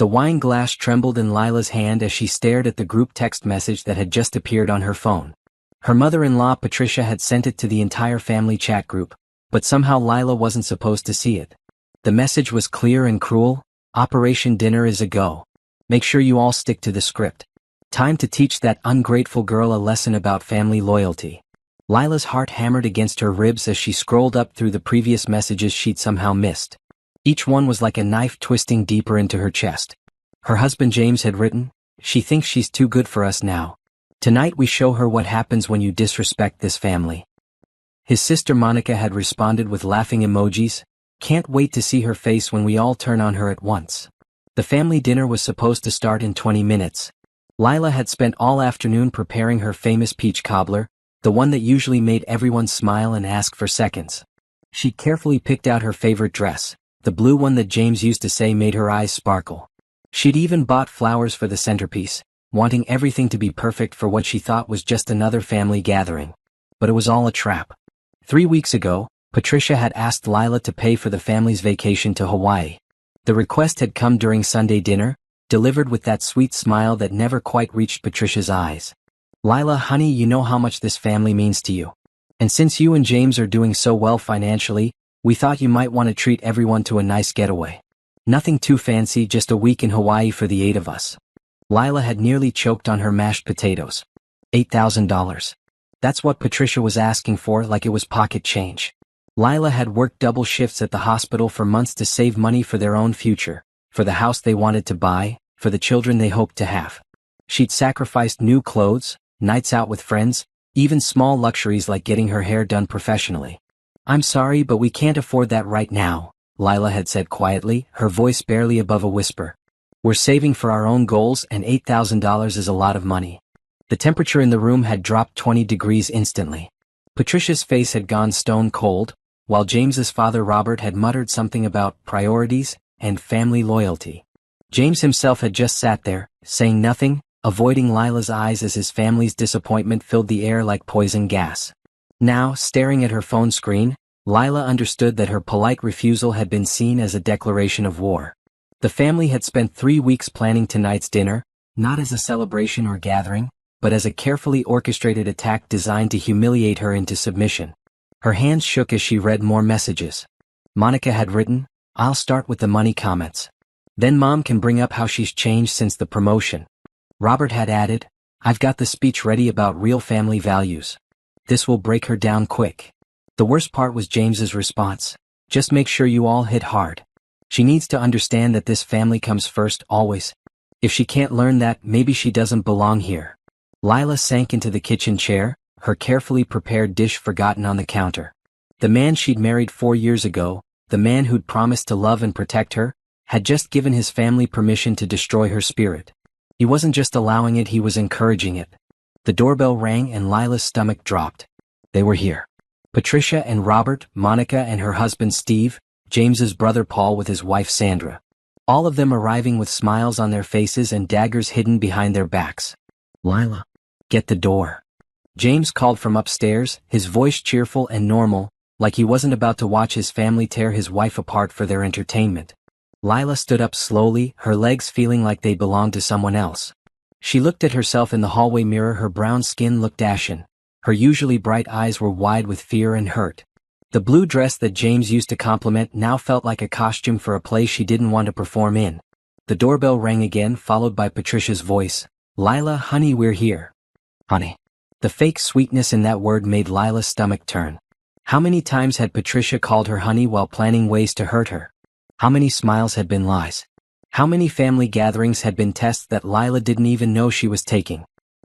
The wine glass trembled in Lila's hand as she stared at the group text message that had just appeared on her phone. Her mother-in-law Patricia had sent it to the entire family chat group, but somehow Lila wasn't supposed to see it. The message was clear and cruel: Operation Dinner is a go. Make sure you all stick to the script. Time to teach that ungrateful girl a lesson about family loyalty. Lila's heart hammered against her ribs as she scrolled up through the previous messages she'd somehow missed. Each one was like a knife twisting deeper into her chest. Her husband James had written, "She thinks she's too good for us now. Tonight we show her what happens when you disrespect this family." His sister Monica had responded with laughing emojis, "Can't wait to see her face when we all turn on her at once." The family dinner was supposed to start in 20 minutes. Lila had spent all afternoon preparing her famous peach cobbler, the one that usually made everyone smile and ask for seconds. She'd carefully picked out her favorite dress, the blue one that James used to say made her eyes sparkle. She'd even bought flowers for the centerpiece, wanting everything to be perfect for what she thought was just another family gathering. But it was all a trap. 3 weeks ago, Patricia had asked Lila to pay for the family's vacation to Hawaii. The request had come during Sunday dinner, delivered with that sweet smile that never quite reached Patricia's eyes. "Lila, honey, you know how much this family means to you. And since you and James are doing so well financially, we thought you might want to treat everyone to a nice getaway. Nothing too fancy, just a week in Hawaii for the 8 of us." Lila had nearly choked on her mashed potatoes. $8,000. That's what Patricia was asking for, like it was pocket change. Lila had worked double shifts at the hospital for months to save money for their own future, for the house they wanted to buy, for the children they hoped to have. She'd sacrificed new clothes, nights out with friends, even small luxuries like getting her hair done professionally. "I'm sorry, but we can't afford that right now," Lila had said quietly, her voice barely above a whisper. "We're saving for our own goals, and $8,000 is a lot of money." The temperature in the room had dropped 20 degrees instantly. Patricia's face had gone stone cold, while James's father Robert had muttered something about priorities and family loyalty. James himself had just sat there, saying nothing, avoiding Lila's eyes as his family's disappointment filled the air like poison gas. Now, staring at her phone screen, Lila understood that her polite refusal had been seen as a declaration of war. The family had spent 3 weeks planning tonight's dinner, not as a celebration or gathering, but as a carefully orchestrated attack designed to humiliate her into submission. Her hands shook as she read more messages. Monica had written, "I'll start with the money comments. Then Mom can bring up how she's changed since the promotion." Robert had added, "I've got the speech ready about real family values. This will break her down quick." The worst part was James's response, "Just make sure you all hit hard. She needs to understand that this family comes first, always. If she can't learn that, maybe she doesn't belong here." Lila sank into the kitchen chair, her carefully prepared dish forgotten on the counter. The man she'd married 4 years ago, the man who'd promised to love and protect her, had just given his family permission to destroy her spirit. He wasn't just allowing it, he was encouraging it. The doorbell rang and Lila's stomach dropped. They were here. Patricia and Robert, Monica and her husband Steve, James's brother Paul with his wife Sandra. All of them arriving with smiles on their faces and daggers hidden behind their backs. "Lila, get the door." James called from upstairs, his voice cheerful and normal, like he wasn't about to watch his family tear his wife apart for their entertainment. Lila stood up slowly, her legs feeling like they belonged to someone else. She looked at herself in the hallway mirror, her brown skin looked ashen. Her usually bright eyes were wide with fear and hurt. The blue dress that James used to compliment now felt like a costume for a play she didn't want to perform in. The doorbell rang again, followed by Patricia's voice. "Lila, honey, we're here." Honey. The fake sweetness in that word made Lila's stomach turn. How many times had Patricia called her honey while planning ways to hurt her? How many smiles had been lies? How many family gatherings had been tests that Lila didn't even know she was taking?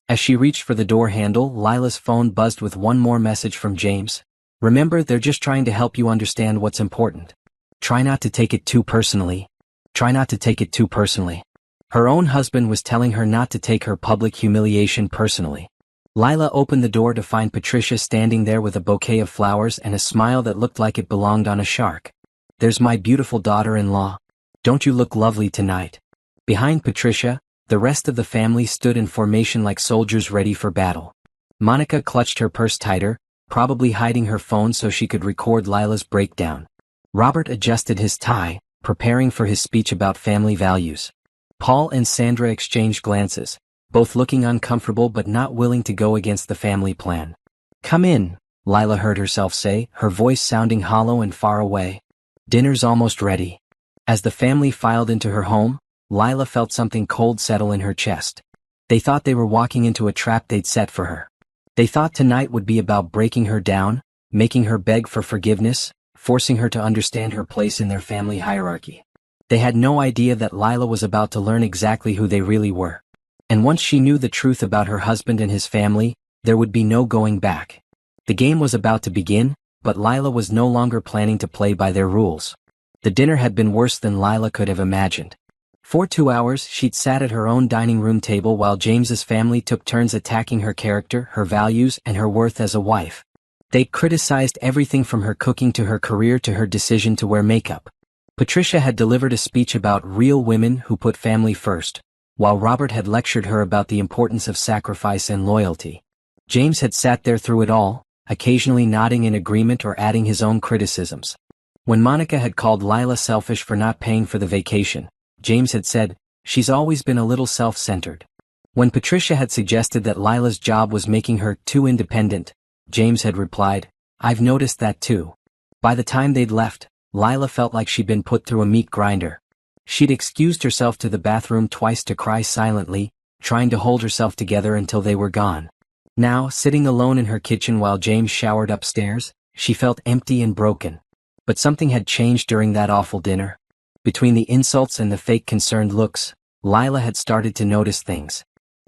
As she reached for the door handle, Lila's phone buzzed with one more message from James. "Remember, they're just trying to help you understand what's important. Try not to take it too personally. Try not to take it too personally." Her own husband was telling her not to take her public humiliation personally. Lila opened the door to find Patricia standing there with a bouquet of flowers and a smile that looked like it belonged on a shark. "There's my beautiful daughter-in-law. Don't you look lovely tonight?" Behind Patricia, the rest of the family stood in formation like soldiers ready for battle. Monica clutched her purse tighter, probably hiding her phone so she could record Lila's breakdown. Robert adjusted his tie, preparing for his speech about family values. Paul and Sandra exchanged glances, both looking uncomfortable but not willing to go against the family plan. "Come in," Lila heard herself say, her voice sounding hollow and far away. "Dinner's almost ready." As the family filed into her home, Lila felt something cold settle in her chest. They thought they were walking into a trap they'd set for her. They thought tonight would be about breaking her down, making her beg for forgiveness, forcing her to understand her place in their family hierarchy. They had no idea that Lila was about to learn exactly who they really were. And once she knew the truth about her husband and his family, there would be no going back. The game was about to begin, but Lila was no longer planning to play by their rules. The dinner had been worse than Lila could have imagined. For 2 hours, she'd sat at her own dining room table while James's family took turns attacking her character, her values, and her worth as a wife. They'd criticized everything from her cooking to her career to her decision to wear makeup. Patricia had delivered a speech about real women who put family first, while Robert had lectured her about the importance of sacrifice and loyalty. James had sat there through it all, occasionally nodding in agreement or adding his own criticisms. When Monica had called Lila selfish for not paying for the vacation, James had said, "She's always been a little self-centered." When Patricia had suggested that Lila's job was making her too independent, James had replied, "I've noticed that too." By the time they'd left, Lila felt like she'd been put through a meat grinder. She'd excused herself to the bathroom twice to cry silently, trying to hold herself together until they were gone. Now, sitting alone in her kitchen while James showered upstairs, she felt empty and broken. But something had changed during that awful dinner. Between the insults and the fake concerned looks, Lila had started to notice things.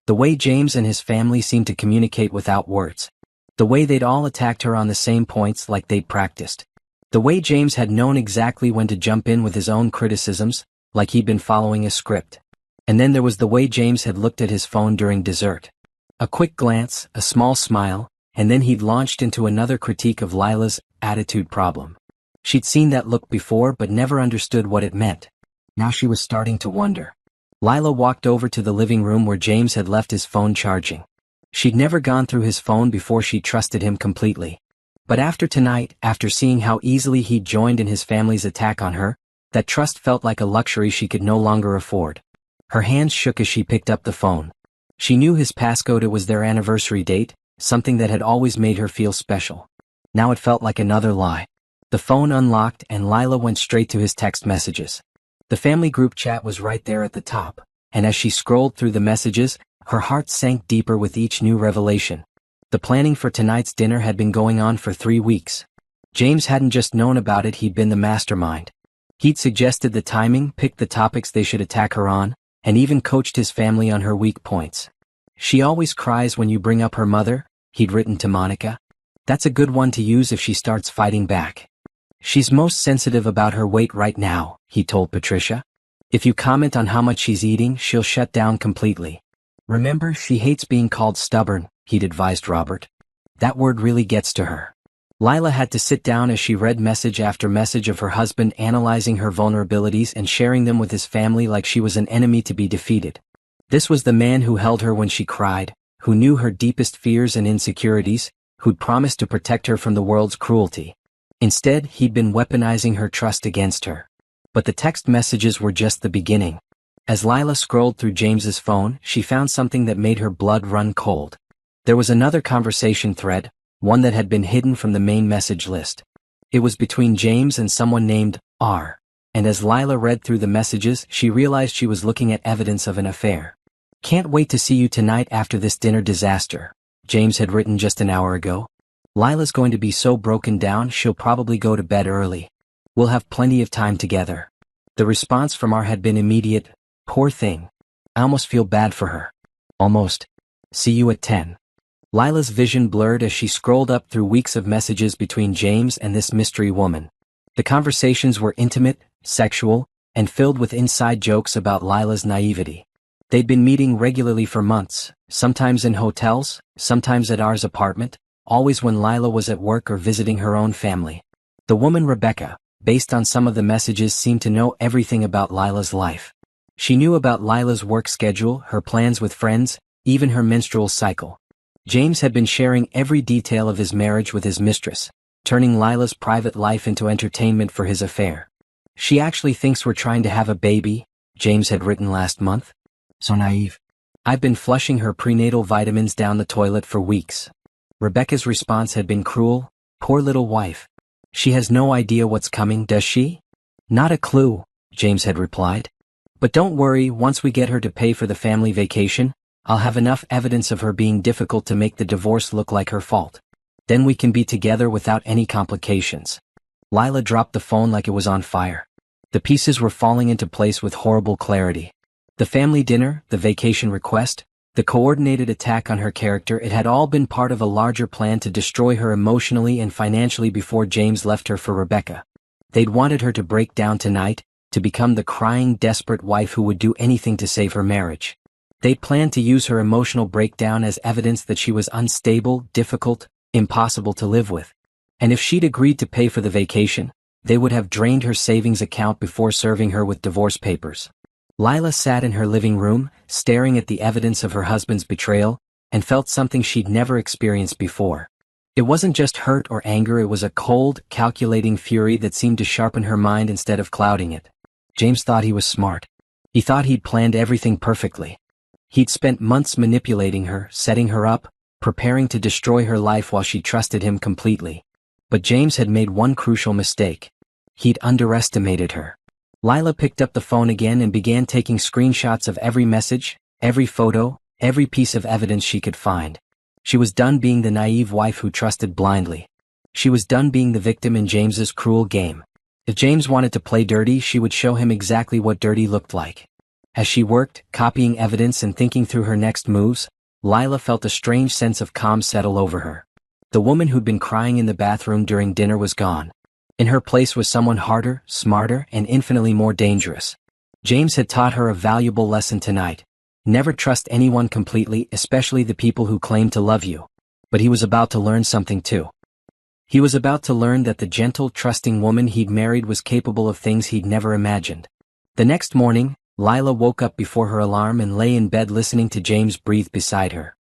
The way James and his family seemed to communicate without words. The way they'd all attacked her on the same points like they'd practiced. The way James had known exactly when to jump in with his own criticisms, like he'd been following a script. And then there was the way James had looked at his phone during dessert. A quick glance, a small smile, and then he'd launched into another critique of Lila's attitude problem. She'd seen that look before but never understood what it meant. Now she was starting to wonder. Lila walked over to the living room where James had left his phone charging. She'd never gone through his phone before she trusted him completely. But after tonight, after seeing how easily he'd joined in his family's attack on her, that trust felt like a luxury she could no longer afford. Her hands shook as she picked up the phone. She knew his passcode. It was their anniversary date, something that had always made her feel special. Now it felt like another lie. The phone unlocked and Lila went straight to his text messages. The family group chat was right there at the top, and as she scrolled through the messages, her heart sank deeper with each new revelation. The planning for tonight's dinner had been going on for 3 weeks. James hadn't just known about it, he'd been the mastermind. He'd suggested the timing, picked the topics they should attack her on, and even coached his family on her weak points. "She always cries when you bring up her mother," he'd written to Monica. "That's a good one to use if she starts fighting back. She's most sensitive about her weight right now," he told Patricia. "If you comment on how much she's eating, she'll shut down completely. Remember, she hates being called stubborn," he'd advised Robert. "That word really gets to her." Lila had to sit down as she read message after message of her husband analyzing her vulnerabilities and sharing them with his family like she was an enemy to be defeated. This was the man who held her when she cried, who knew her deepest fears and insecurities, who'd promised to protect her from the world's cruelty. Instead, he'd been weaponizing her trust against her. But the text messages were just the beginning. As Lila scrolled through James's phone, she found something that made her blood run cold. There was another conversation thread, one that had been hidden from the main message list. It was between James and someone named R. And as Lila read through the messages, she realized she was looking at evidence of an affair. "Can't wait to see you tonight after this dinner disaster," James had written just an hour ago. "Lila's going to be so broken down she'll probably go to bed early. We'll have plenty of time together." The response from R had been immediate. "Poor thing. I almost feel bad for her. Almost. See you at 10. Lila's vision blurred as she scrolled up through weeks of messages between James and this mystery woman. The conversations were intimate, sexual, and filled with inside jokes about Lila's naivety. They'd been meeting regularly for months, sometimes in hotels, sometimes at R's apartment, always when Lila was at work or visiting her own family. The woman Rebecca, based on some of the messages, seemed to know everything about Lila's life. She knew about Lila's work schedule, her plans with friends, even her menstrual cycle. James had been sharing every detail of his marriage with his mistress, turning Lila's private life into entertainment for his affair. "She actually thinks we're trying to have a baby," James had written last month. So naive. I've been flushing her prenatal vitamins down the toilet for weeks. Rebecca's response had been cruel. Poor little wife. She has no idea what's coming, does she? Not a clue, James had replied. But don't worry, once we get her to pay for the family vacation, I'll have enough evidence of her being difficult to make the divorce look like her fault. Then we can be together without any complications. Lila dropped the phone like it was on fire. The pieces were falling into place with horrible clarity. The family dinner, the vacation request, the coordinated attack on her character, it had all been part of a larger plan to destroy her emotionally and financially before James left her for Rebecca. They'd wanted her to break down tonight, to become the crying, desperate wife who would do anything to save her marriage. They'd planned to use her emotional breakdown as evidence that she was unstable, difficult, impossible to live with. And if she'd agreed to pay for the vacation, they would have drained her savings account before serving her with divorce papers. Lila sat in her living room, staring at the evidence of her husband's betrayal, and felt something she'd never experienced before. It wasn't just hurt or anger, it was a cold, calculating fury that seemed to sharpen her mind instead of clouding it. James thought he was smart. He thought he'd planned everything perfectly. He'd spent months manipulating her, setting her up, preparing to destroy her life while she trusted him completely. But James had made one crucial mistake. He'd underestimated her. Lila picked up the phone again and began taking screenshots of every message, every photo, every piece of evidence she could find. She was done being the naive wife who trusted blindly. She was done being the victim in James's cruel game. If James wanted to play dirty, she would show him exactly what dirty looked like. As she worked, copying evidence and thinking through her next moves, Lila felt a strange sense of calm settle over her. The woman who'd been crying in the bathroom during dinner was gone. In her place was someone harder, smarter, and infinitely more dangerous. James had taught her a valuable lesson tonight. Never trust anyone completely, especially the people who claim to love you. But he was about to learn something too. He was about to learn that the gentle, trusting woman he'd married was capable of things he'd never imagined. The next morning, Lila woke up before her alarm and lay in bed listening to James breathe beside her.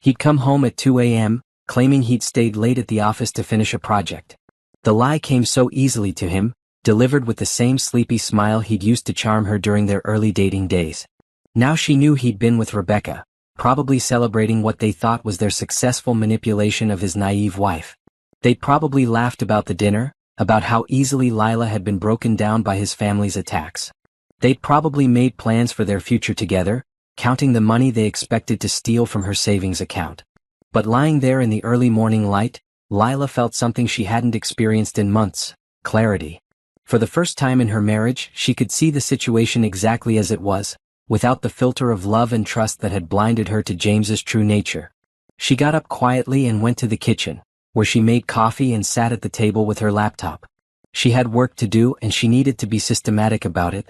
He'd come home at 2 a.m., claiming he'd stayed late at the office to finish a project. The lie came so easily to him, delivered with the same sleepy smile he'd used to charm her during their early dating days. Now she knew he'd been with Rebecca, probably celebrating what they thought was their successful manipulation of his naive wife. They'd probably laughed about the dinner, about how easily Lila had been broken down by his family's attacks. They'd probably made plans for their future together, counting the money they expected to steal from her savings account. But lying there in the early morning light, Lila felt something she hadn't experienced in months: clarity. For the first time in her marriage, she could see the situation exactly as it was, without the filter of love and trust that had blinded her to James's true nature. She got up quietly and went to the kitchen, where she made coffee and sat at the table with her laptop. She had work to do and she needed to be systematic about it.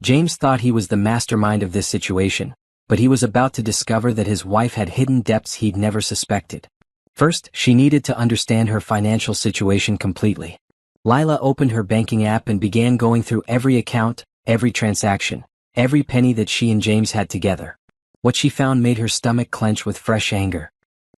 James thought he was the mastermind of this situation, but he was about to discover that his wife had hidden depths he'd never suspected. First, she needed to understand her financial situation completely. Lila opened her banking app and began going through every account, every transaction, every penny that she and James had together. What she found made her stomach clench with fresh anger.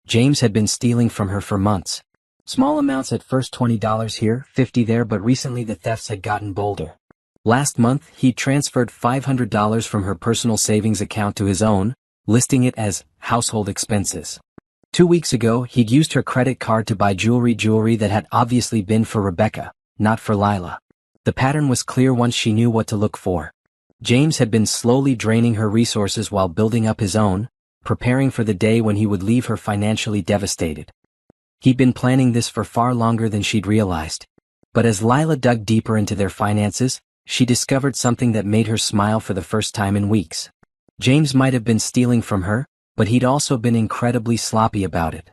James had been stealing from her for months. Small amounts at first, $20 here, $50 there, but recently the thefts had gotten bolder. Last month, he transferred $500 from her personal savings account to his own, listing it as household expenses. 2 weeks ago, he'd used her credit card to buy jewelry that had obviously been for Rebecca, not for Lila. The pattern was clear once she knew what to look for. James had been slowly draining her resources while building up his own, preparing for the day when he would leave her financially devastated. He'd been planning this for far longer than she'd realized. But as Lila dug deeper into their finances, she discovered something that made her smile for the first time in weeks. James might have been stealing from her, but he'd also been incredibly sloppy about it.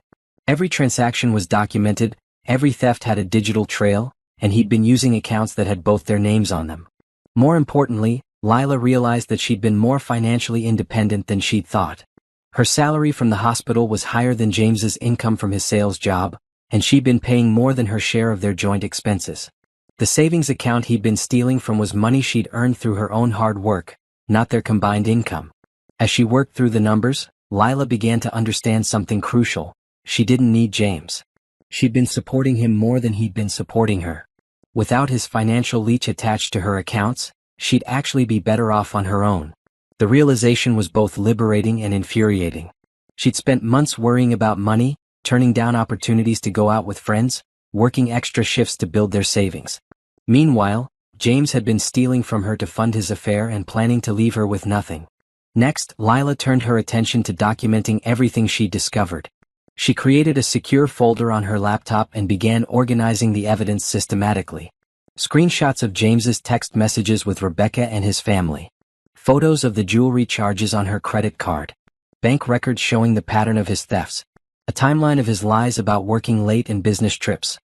Every transaction was documented, every theft had a digital trail, and he'd been using accounts that had both their names on them. More importantly, Lila realized that she'd been more financially independent than she'd thought. Her salary from the hospital was higher than James's income from his sales job, and she'd been paying more than her share of their joint expenses. The savings account he'd been stealing from was money she'd earned through her own hard work, not their combined income. As she worked through the numbers, Lila began to understand something crucial. She didn't need James. She'd been supporting him more than he'd been supporting her. Without his financial leech attached to her accounts, She'd actually be better off on her own. The realization was both liberating and infuriating. She'd spent months worrying about money, turning down opportunities to go out with friends, working extra shifts to build their savings. Meanwhile, James had been stealing from her to fund his affair and planning to leave her with nothing. Next, Lila turned her attention to documenting everything she discovered. She created a secure folder on her laptop and began organizing the evidence systematically. Screenshots of James's text messages with Rebecca and his family. Photos of the jewelry charges on her credit card. Bank records showing the pattern of his thefts. A timeline of his lies about working late and business trips.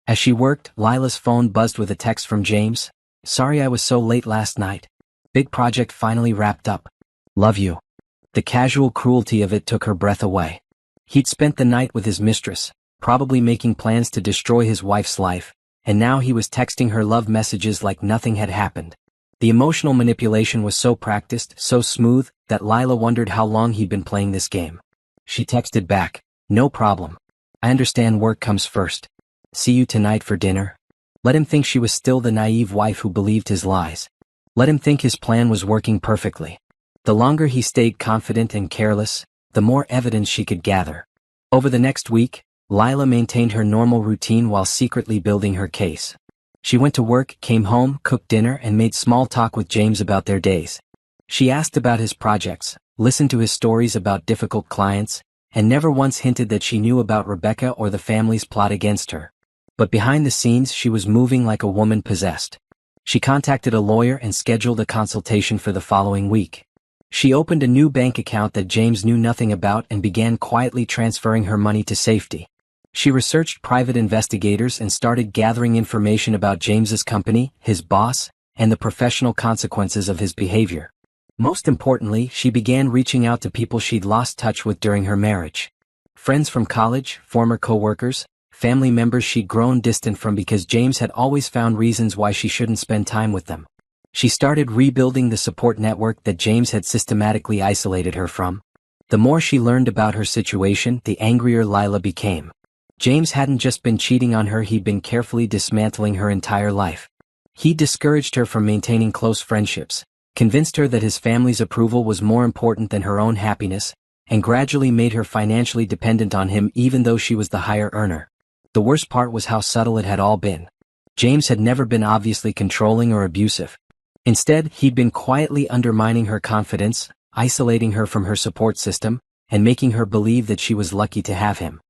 As she worked, Lila's phone buzzed with a text from James. "Sorry I was so late last night. Big project finally wrapped up. Love you." The casual cruelty of it took her breath away. He'd spent the night with his mistress, probably making plans to destroy his wife's life, and now he was texting her love messages like nothing had happened. The emotional manipulation was so practiced, so smooth, that Lila wondered how long he'd been playing this game. She texted back, "No problem. I understand work comes first. See you tonight for dinner." Let him think she was still the naive wife who believed his lies. Let him think his plan was working perfectly. The longer he stayed confident and careless, the more evidence she could gather. Over the next week, Lila maintained her normal routine while secretly building her case. She went to work, came home, cooked dinner, and made small talk with James about their days. She asked about his projects, listened to his stories about difficult clients, and never once hinted that she knew about Rebecca or the family's plot against her. But behind the scenes she was moving like a woman possessed. She contacted a lawyer and scheduled a consultation for the following week. She opened a new bank account that James knew nothing about and began quietly transferring her money to safety. She researched private investigators and started gathering information about James's company, his boss, and the professional consequences of his behavior. Most importantly, she began reaching out to people she'd lost touch with during her marriage. Friends from college, former co-workers, family members she'd grown distant from because James had always found reasons why she shouldn't spend time with them. She started rebuilding the support network that James had systematically isolated her from. The more she learned about her situation, the angrier Lila became. James hadn't just been cheating on her, he'd been carefully dismantling her entire life. He discouraged her from maintaining close friendships, convinced her that his family's approval was more important than her own happiness, and gradually made her financially dependent on him even though she was the higher earner. The worst part was how subtle it had all been. James had never been obviously controlling or abusive. Instead, he'd been quietly undermining her confidence, isolating her from her support system, and making her believe that she was lucky to have him.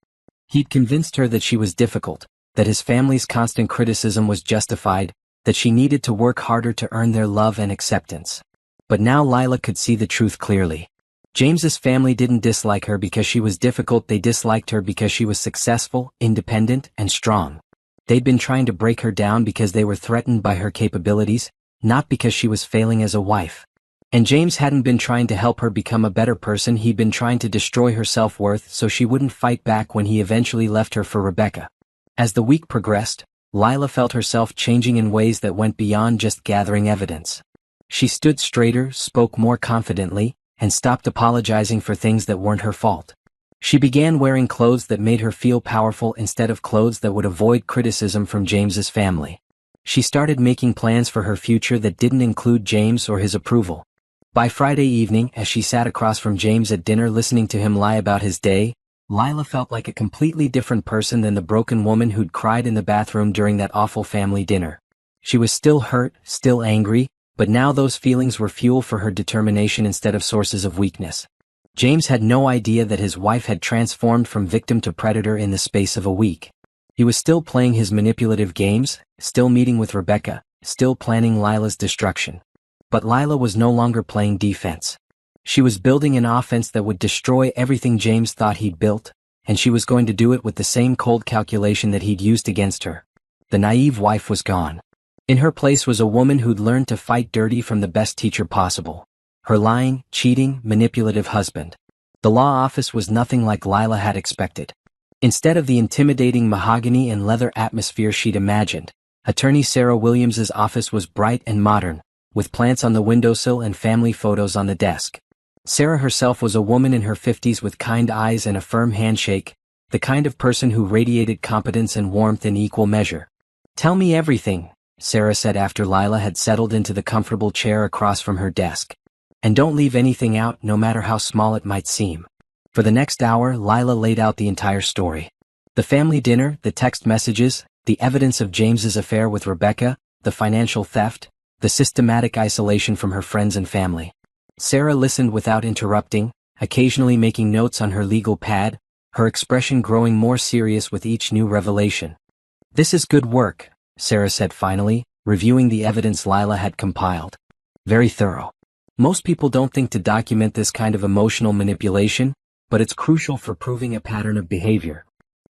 He'd convinced her that she was difficult, that his family's constant criticism was justified, that she needed to work harder to earn their love and acceptance. But now Lila could see the truth clearly. James's family didn't dislike her because she was difficult, they disliked her because she was successful, independent, and strong. They'd been trying to break her down because they were threatened by her capabilities, not because she was failing as a wife. And James hadn't been trying to help her become a better person, he'd been trying to destroy her self-worth so she wouldn't fight back when he eventually left her for Rebecca. As the week progressed, Lila felt herself changing in ways that went beyond just gathering evidence. She stood straighter, spoke more confidently, and stopped apologizing for things that weren't her fault. She began wearing clothes that made her feel powerful instead of clothes that would avoid criticism from James's family. She started making plans for her future that didn't include James or his approval. By Friday evening, as she sat across from James at dinner listening to him lie about his day, Lila felt like a completely different person than the broken woman who'd cried in the bathroom during that awful family dinner. She was still hurt, still angry, but now those feelings were fuel for her determination instead of sources of weakness. James had no idea that his wife had transformed from victim to predator in the space of a week. He was still playing his manipulative games, still meeting with Rebecca, still planning Lila's destruction. But Lila was no longer playing defense. She was building an offense that would destroy everything James thought he'd built, and she was going to do it with the same cold calculation that he'd used against her. The naive wife was gone. In her place was a woman who'd learned to fight dirty from the best teacher possible. Her lying, cheating, manipulative husband. The law office was nothing like Lila had expected. Instead of the intimidating mahogany and leather atmosphere she'd imagined, Attorney Sarah Williams's office was bright and modern, with plants on the windowsill and family photos on the desk. Sarah herself was a woman in her 50s with kind eyes and a firm handshake, the kind of person who radiated competence and warmth in equal measure. "Tell me everything," Sarah said after Lila had settled into the comfortable chair across from her desk. And don't leave anything out, no matter how small it might seem. For the next hour, Lila laid out the entire story. The family dinner, the text messages, the evidence of James's affair with Rebecca, the financial theft, the systematic isolation from her friends and family. Sarah listened without interrupting, occasionally making notes on her legal pad, her expression growing more serious with each new revelation. "This is good work," Sarah said finally, reviewing the evidence Lila had compiled. "Very thorough. Most people don't think to document this kind of emotional manipulation, but it's crucial for proving a pattern of behavior."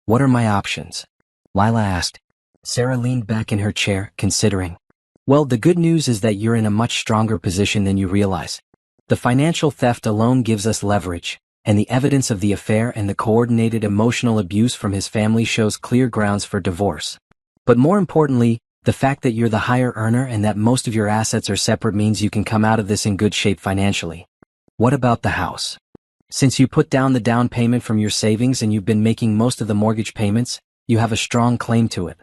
"What are my options?" Lila asked. Sarah leaned back in her chair, considering. "Well, the good news is that you're in a much stronger position than you realize. The financial theft alone gives us leverage, and the evidence of the affair and the coordinated emotional abuse from his family shows clear grounds for divorce. But more importantly, the fact that you're the higher earner and that most of your assets are separate means you can come out of this in good shape financially. What about the house? Since you put down the down payment from your savings and you've been making most of the mortgage payments, you have a strong claim to it.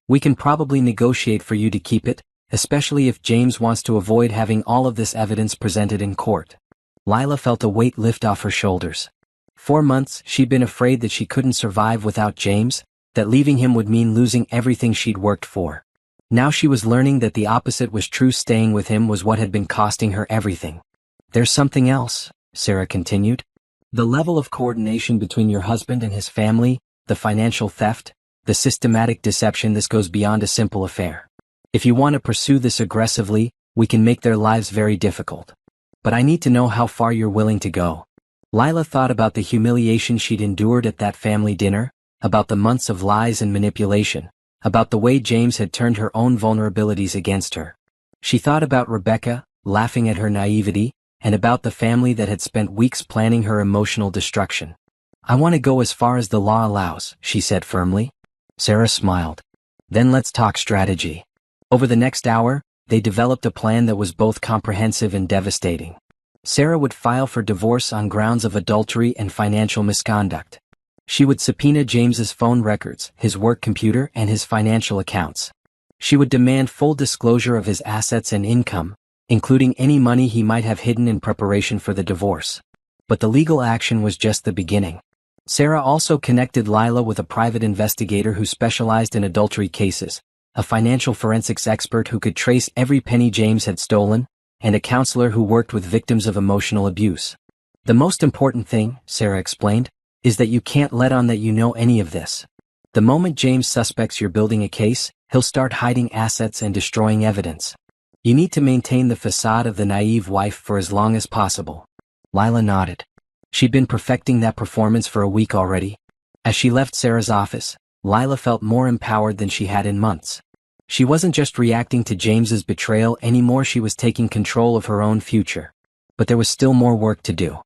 We can probably negotiate for you to keep it, especially if James wants to avoid having all of this evidence presented in court." Lila felt a weight lift off her shoulders. 4 months, she'd been afraid that she couldn't survive without James, that leaving him would mean losing everything she'd worked for. Now she was learning that the opposite was true. Staying with him was what had been costing her everything. "There's something else," Sarah continued. "The level of coordination between your husband and his family, the financial theft, the systematic deception. This goes beyond a simple affair. If you want to pursue this aggressively, we can make their lives very difficult. But I need to know how far you're willing to go." Lila thought about the humiliation she'd endured at that family dinner, about the months of lies and manipulation, about the way James had turned her own vulnerabilities against her. She thought about Rebecca, laughing at her naivety, and about the family that had spent weeks planning her emotional destruction. "I want to go as far as the law allows," she said firmly. Sarah smiled. "Then let's talk strategy." Over the next hour, they developed a plan that was both comprehensive and devastating. Sarah would file for divorce on grounds of adultery and financial misconduct. She would subpoena James's phone records, his work computer, and his financial accounts. She would demand full disclosure of his assets and income, including any money he might have hidden in preparation for the divorce. But the legal action was just the beginning. Sarah also connected Lila with a private investigator who specialized in adultery cases, a financial forensics expert who could trace every penny James had stolen, and a counselor who worked with victims of emotional abuse. "The most important thing," Sarah explained, "is that you can't let on that you know any of this. The moment James suspects you're building a case, he'll start hiding assets and destroying evidence. You need to maintain the facade of the naive wife for as long as possible." Lila nodded. She'd been perfecting that performance for a week already. As she left Sarah's office, Lila felt more empowered than she had in months. She wasn't just reacting to James's betrayal anymore, she was taking control of her own future. But there was still more work to do.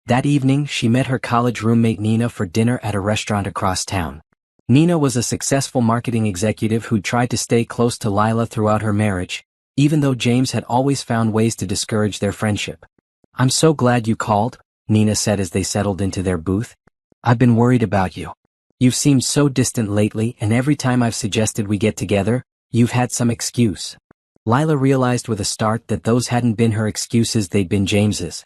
That evening, she met her college roommate Nina for dinner at a restaurant across town. Nina was a successful marketing executive who'd tried to stay close to Lila throughout her marriage, even though James had always found ways to discourage their friendship. "I'm so glad you called," Nina said as they settled into their booth. "I've been worried about you. You've seemed so distant lately, and every time I've suggested we get together, you've had some excuse." Lila realized with a start that those hadn't been her excuses, they'd been James's.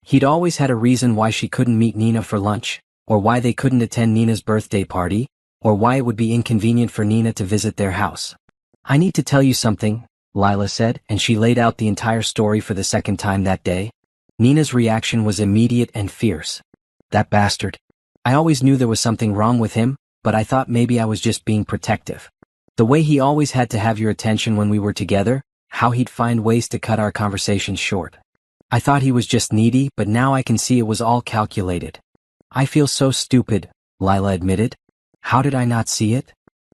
He'd always had a reason why she couldn't meet Nina for lunch, or why they couldn't attend Nina's birthday party, or why it would be inconvenient for Nina to visit their house. "I need to tell you something," Lila said, and she laid out the entire story for the second time that day. Nina's reaction was immediate and fierce. "That bastard. I always knew there was something wrong with him, but I thought maybe I was just being protective. The way he always had to have your attention when we were together, how he'd find ways to cut our conversations short. I thought he was just needy, but now I can see it was all calculated." "I feel so stupid," Lila admitted. "How did I not see it?"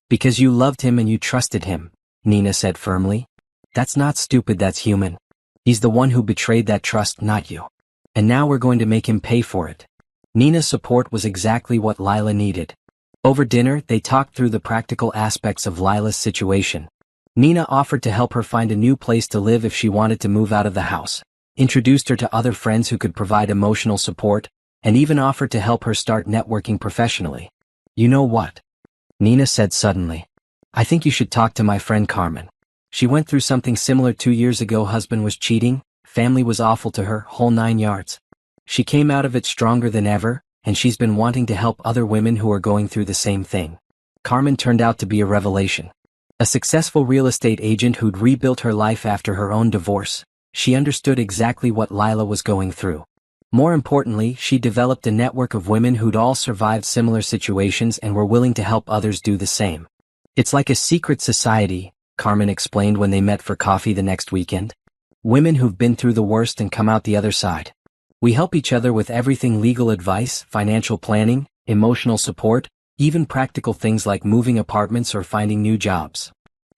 "Because you loved him and you trusted him," Nina said firmly. "That's not stupid, that's human. He's the one who betrayed that trust, not you. And now we're going to make him pay for it." Nina's support was exactly what Lila needed. Over dinner, they talked through the practical aspects of Lila's situation. Nina offered to help her find a new place to live if she wanted to move out of the house, introduced her to other friends who could provide emotional support, and even offered to help her start networking professionally. "You know what?" Nina said suddenly. "I think you should talk to my friend Carmen. She went through something similar 2 years ago. Husband was cheating, family was awful to her, whole 9 yards. She came out of it stronger than ever, and she's been wanting to help other women who are going through the same thing. Carmen turned out to be a revelation. A successful real estate agent who'd rebuilt her life after her own divorce. She understood exactly what Lila was going through. More importantly, she developed a network of women who'd all survived similar situations and were willing to help others do the same. It's like a secret society, Carmen explained when they met for coffee the next weekend. Women who've been through the worst and come out the other side. We help each other with everything: legal advice, financial planning, emotional support, even practical things like moving apartments or finding new jobs.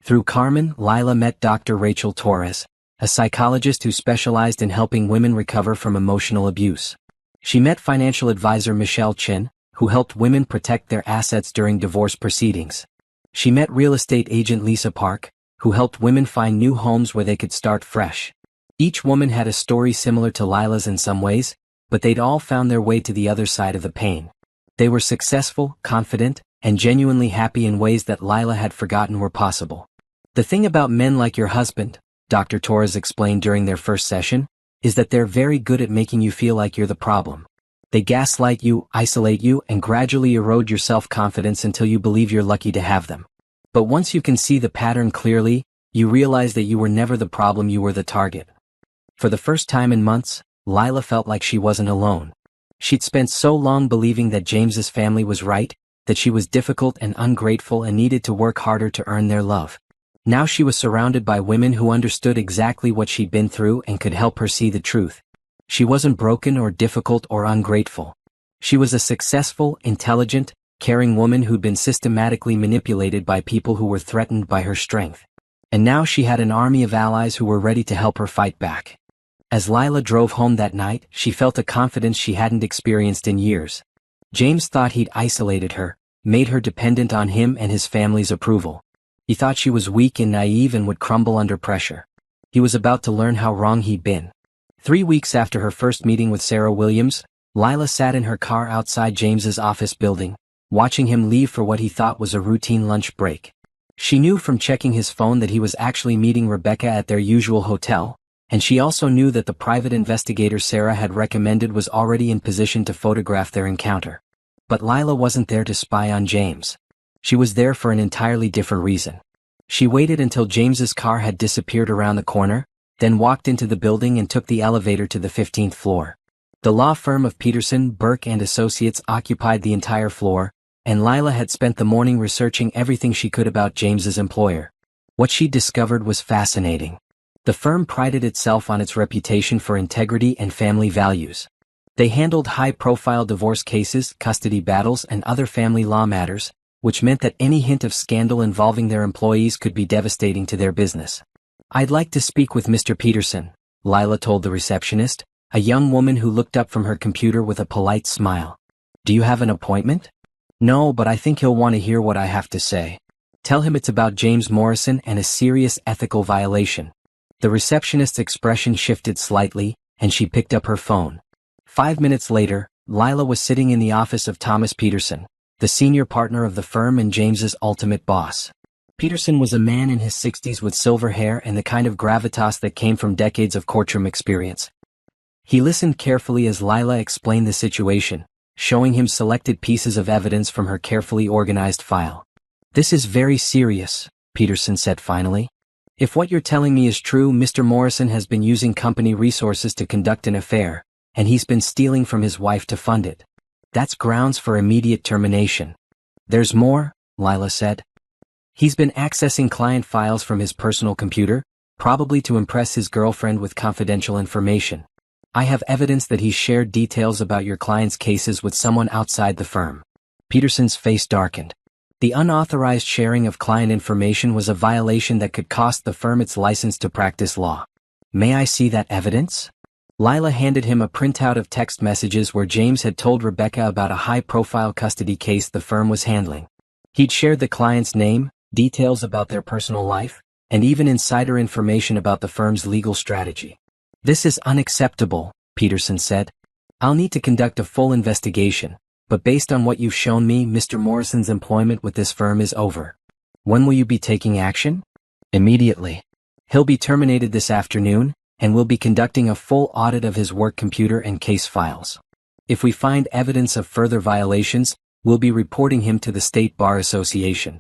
Through Carmen, Lila met Dr. Rachel Torres, a psychologist who specialized in helping women recover from emotional abuse. She met financial advisor Michelle Chin, who helped women protect their assets during divorce proceedings. She met real estate agent Lisa Park, who helped women find new homes where they could start fresh. Each woman had a story similar to Lila's in some ways, but they'd all found their way to the other side of the pain. They were successful, confident, and genuinely happy in ways that Lila had forgotten were possible. The thing about men like your husband, Dr. Torres explained during their first session, is that they're very good at making you feel like you're the problem. They gaslight you, isolate you, and gradually erode your self-confidence until you believe you're lucky to have them. But once you can see the pattern clearly, you realize that you were never the problem, you were the target. For the first time in months, Lila felt like she wasn't alone. She'd spent so long believing that James's family was right, that she was difficult and ungrateful and needed to work harder to earn their love. Now she was surrounded by women who understood exactly what she'd been through and could help her see the truth. She wasn't broken or difficult or ungrateful. She was a successful, intelligent, caring woman who'd been systematically manipulated by people who were threatened by her strength. And now she had an army of allies who were ready to help her fight back. As Lila drove home that night, she felt a confidence she hadn't experienced in years. James thought he'd isolated her, made her dependent on him and his family's approval. He thought she was weak and naive and would crumble under pressure. He was about to learn how wrong he'd been. 3 weeks after her first meeting with Sarah Williams, Lila sat in her car outside James's office building, watching him leave for what he thought was a routine lunch break. She knew from checking his phone that he was actually meeting Rebecca at their usual hotel, and she also knew that the private investigator Sarah had recommended was already in position to photograph their encounter. But Lila wasn't there to spy on James. She was there for an entirely different reason. She waited until James's car had disappeared around the corner, then walked into the building and took the elevator to the 15th floor. The law firm of Peterson, Burke and Associates occupied the entire floor, and Lila had spent the morning researching everything she could about James's employer. What she discovered was fascinating. The firm prided itself on its reputation for integrity and family values. They handled high-profile divorce cases, custody battles, and other family law matters, which meant that any hint of scandal involving their employees could be devastating to their business. "I'd like to speak with Mr. Peterson," Lila told the receptionist, a young woman who looked up from her computer with a polite smile. "Do you have an appointment?" "No, but I think he'll want to hear what I have to say. Tell him it's about James Morrison and a serious ethical violation." The receptionist's expression shifted slightly, and she picked up her phone. 5 minutes later, Lila was sitting in the office of Thomas Peterson, the senior partner of the firm and James's ultimate boss. Peterson was a man in his 60s with silver hair and the kind of gravitas that came from decades of courtroom experience. He listened carefully as Lila explained the situation, showing him selected pieces of evidence from her carefully organized file. "This is very serious," Peterson said finally. "If what you're telling me is true, Mr. Morrison has been using company resources to conduct an affair, and he's been stealing from his wife to fund it. That's grounds for immediate termination." "There's more," Lila said. "He's been accessing client files from his personal computer, probably to impress his girlfriend with confidential information. I have evidence that he's shared details about your client's cases with someone outside the firm." Peterson's face darkened. The unauthorized sharing of client information was a violation that could cost the firm its license to practice law. "May I see that evidence?" Lila handed him a printout of text messages where James had told Rebecca about a high-profile custody case the firm was handling. He'd shared the client's name, details about their personal life, and even insider information about the firm's legal strategy. "This is unacceptable," Peterson said. "I'll need to conduct a full investigation, but based on what you've shown me, Mr. Morrison's employment with this firm is over." "When will you be taking action?" "Immediately." He'll be terminated this afternoon, and we'll be conducting a full audit of his work computer and case files. If we find evidence of further violations, we'll be reporting him to the State Bar Association.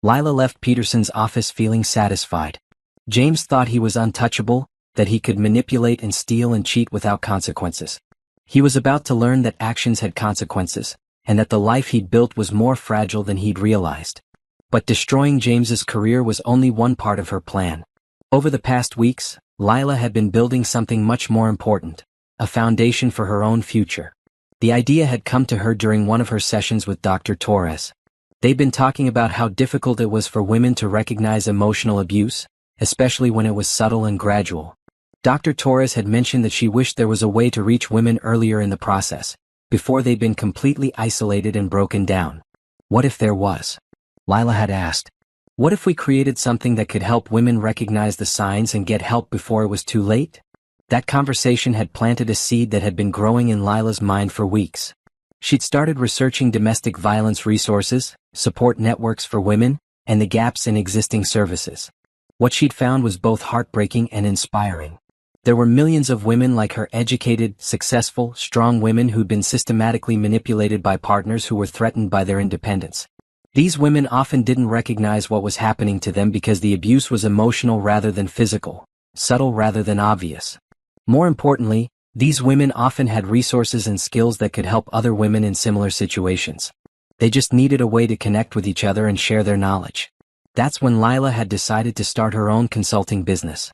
Lila left Peterson's office feeling satisfied. James thought he was untouchable, that he could manipulate and steal and cheat without consequences. He was about to learn that actions had consequences, and that the life he'd built was more fragile than he'd realized. But destroying James's career was only one part of her plan. Over the past weeks, Lila had been building something much more important, a foundation for her own future. The idea had come to her during one of her sessions with Dr. Torres. They'd been talking about how difficult it was for women to recognize emotional abuse, especially when it was subtle and gradual. Dr. Torres had mentioned that she wished there was a way to reach women earlier in the process, before they'd been completely isolated and broken down. What if there was? Lila had asked. What if we created something that could help women recognize the signs and get help before it was too late? That conversation had planted a seed that had been growing in Lila's mind for weeks. She'd started researching domestic violence resources, support networks for women, and the gaps in existing services. What she'd found was both heartbreaking and inspiring. There were millions of women like her, educated, successful, strong women who'd been systematically manipulated by partners who were threatened by their independence. These women often didn't recognize what was happening to them because the abuse was emotional rather than physical, subtle rather than obvious. More importantly, these women often had resources and skills that could help other women in similar situations. They just needed a way to connect with each other and share their knowledge. That's when Lila had decided to start her own consulting business.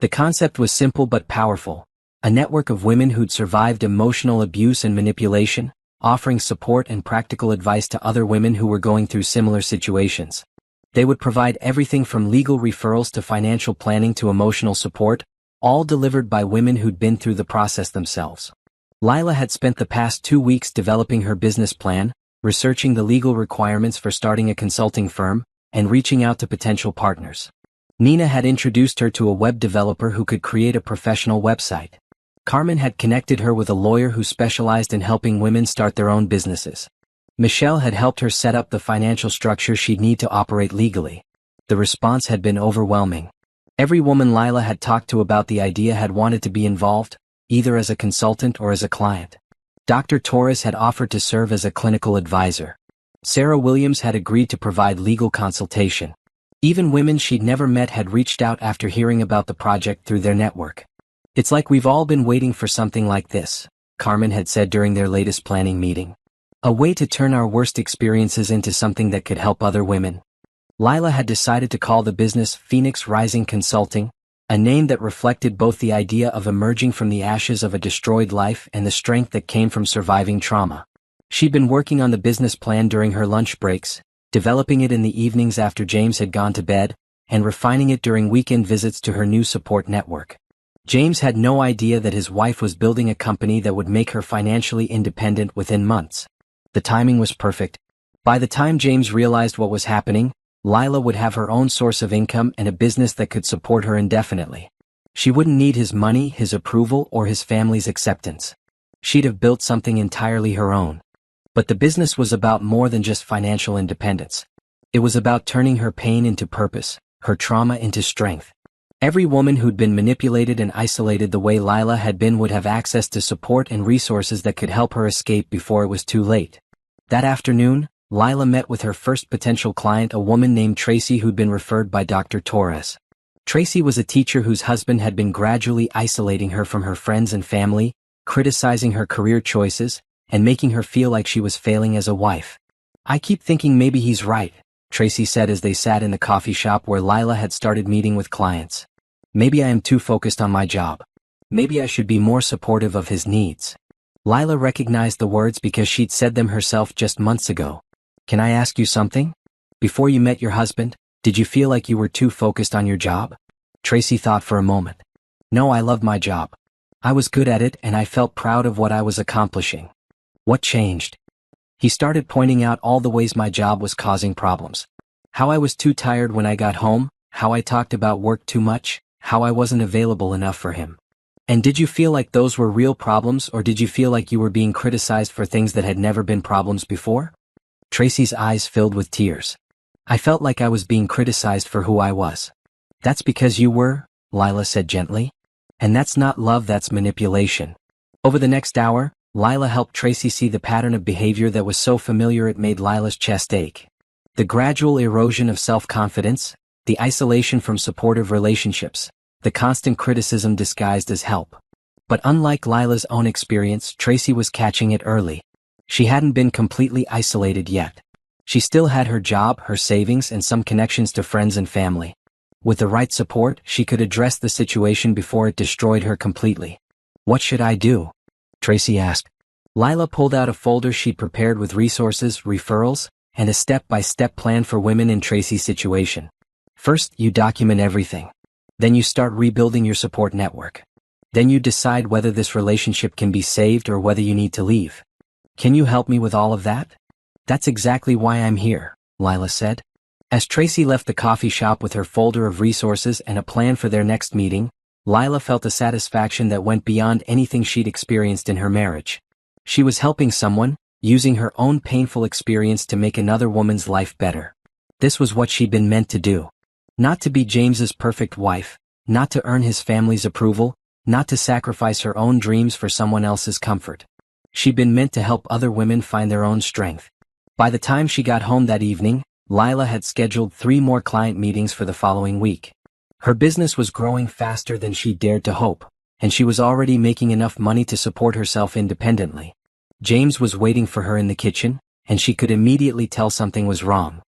The concept was simple but powerful, a network of women who'd survived emotional abuse and manipulation, offering support and practical advice to other women who were going through similar situations. They would provide everything from legal referrals to financial planning to emotional support, all delivered by women who'd been through the process themselves. Lila had spent the past 2 weeks developing her business plan, researching the legal requirements for starting a consulting firm, and reaching out to potential partners. Nina had introduced her to a web developer who could create a professional website. Carmen had connected her with a lawyer who specialized in helping women start their own businesses. Michelle had helped her set up the financial structure she'd need to operate legally. The response had been overwhelming. Every woman Lila had talked to about the idea had wanted to be involved, either as a consultant or as a client. Dr. Torres had offered to serve as a clinical advisor. Sarah Williams had agreed to provide legal consultation. Even women she'd never met had reached out after hearing about the project through their network. It's like we've all been waiting for something like this, Carmen had said during their latest planning meeting. A way to turn our worst experiences into something that could help other women. Lila had decided to call the business Phoenix Rising Consulting, a name that reflected both the idea of emerging from the ashes of a destroyed life and the strength that came from surviving trauma. She'd been working on the business plan during her lunch breaks, developing it in the evenings after James had gone to bed, and refining it during weekend visits to her new support network. James had no idea that his wife was building a company that would make her financially independent within months. The timing was perfect. By the time James realized what was happening, Lila would have her own source of income and a business that could support her indefinitely. She wouldn't need his money, his approval, or his family's acceptance. She'd have built something entirely her own. But the business was about more than just financial independence. It was about turning her pain into purpose, her trauma into strength. Every woman who'd been manipulated and isolated the way Lila had been would have access to support and resources that could help her escape before it was too late. That afternoon, Lila met with her first potential client, a woman named Tracy who'd been referred by Dr. Torres. Tracy was a teacher whose husband had been gradually isolating her from her friends and family, criticizing her career choices, and making her feel like she was failing as a wife. "I keep thinking maybe he's right," Tracy said as they sat in the coffee shop where Lila had started meeting with clients. "Maybe I am too focused on my job. Maybe I should be more supportive of his needs." Lila recognized the words because she'd said them herself just months ago. "Can I ask you something? Before you met your husband, did you feel like you were too focused on your job?" Tracy thought for a moment. "No, I loved my job. I was good at it and I felt proud of what I was accomplishing." "What changed?" He started pointing out all the ways my job was causing problems. How I was too tired when I got home, how I talked about work too much, how I wasn't available enough for him. "And did you feel like those were real problems, or did you feel like you were being criticized for things that had never been problems before?" Tracy's eyes filled with tears. "I felt like I was being criticized for who I was." "That's because you were," Lila said gently. And that's not love, that's manipulation. Over the next hour, Lila helped Tracy see the pattern of behavior that was so familiar it made Lila's chest ache. The gradual erosion of self-confidence, the isolation from supportive relationships, the constant criticism disguised as help. But unlike Lila's own experience, Tracy was catching it early. She hadn't been completely isolated yet. She still had her job, her savings, and some connections to friends and family. With the right support, she could address the situation before it destroyed her completely. What should I do? Tracy asked. Lila pulled out a folder she'd prepared with resources, referrals, and a step-by-step plan for women in Tracy's situation. First, you document everything. Then you start rebuilding your support network. Then you decide whether this relationship can be saved or whether you need to leave. Can you help me with all of that? That's exactly why I'm here, Lila said. As Tracy left the coffee shop with her folder of resources and a plan for their next meeting, Lila felt a satisfaction that went beyond anything she'd experienced in her marriage. She was helping someone, using her own painful experience to make another woman's life better. This was what she'd been meant to do. Not to be James's perfect wife, not to earn his family's approval, not to sacrifice her own dreams for someone else's comfort. She'd been meant to help other women find their own strength. By the time she got home that evening, Lila had scheduled 3 more client meetings for the following week. Her business was growing faster than she dared to hope, and she was already making enough money to support herself independently. James was waiting for her in the kitchen, and she could immediately tell something was wrong.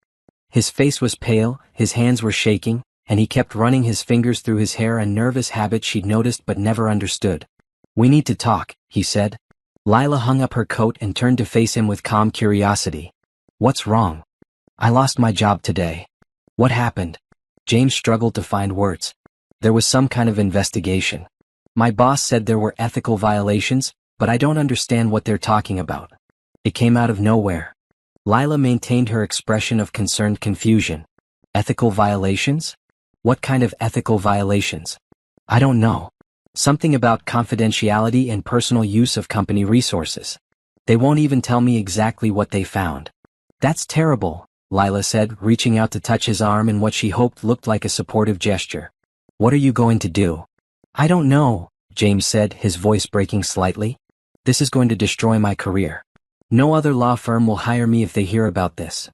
His face was pale, his hands were shaking, and he kept running his fingers through his hair, a nervous habit she'd noticed but never understood. "We need to talk," he said. Lila hung up her coat and turned to face him with calm curiosity. "What's wrong?" "I lost my job today." "What happened?" James struggled to find words. "There was some kind of investigation. My boss said there were ethical violations, but I don't understand what they're talking about. It came out of nowhere." Lila maintained her expression of concerned confusion. "Ethical violations? What kind of ethical violations?" "I don't know. Something about confidentiality and personal use of company resources. They won't even tell me exactly what they found." "That's terrible," Lila said, reaching out to touch his arm in what she hoped looked like a supportive gesture. "What are you going to do?" "I don't know," James said, his voice breaking slightly. "This is going to destroy my career. No other law firm will hire me if they hear about this."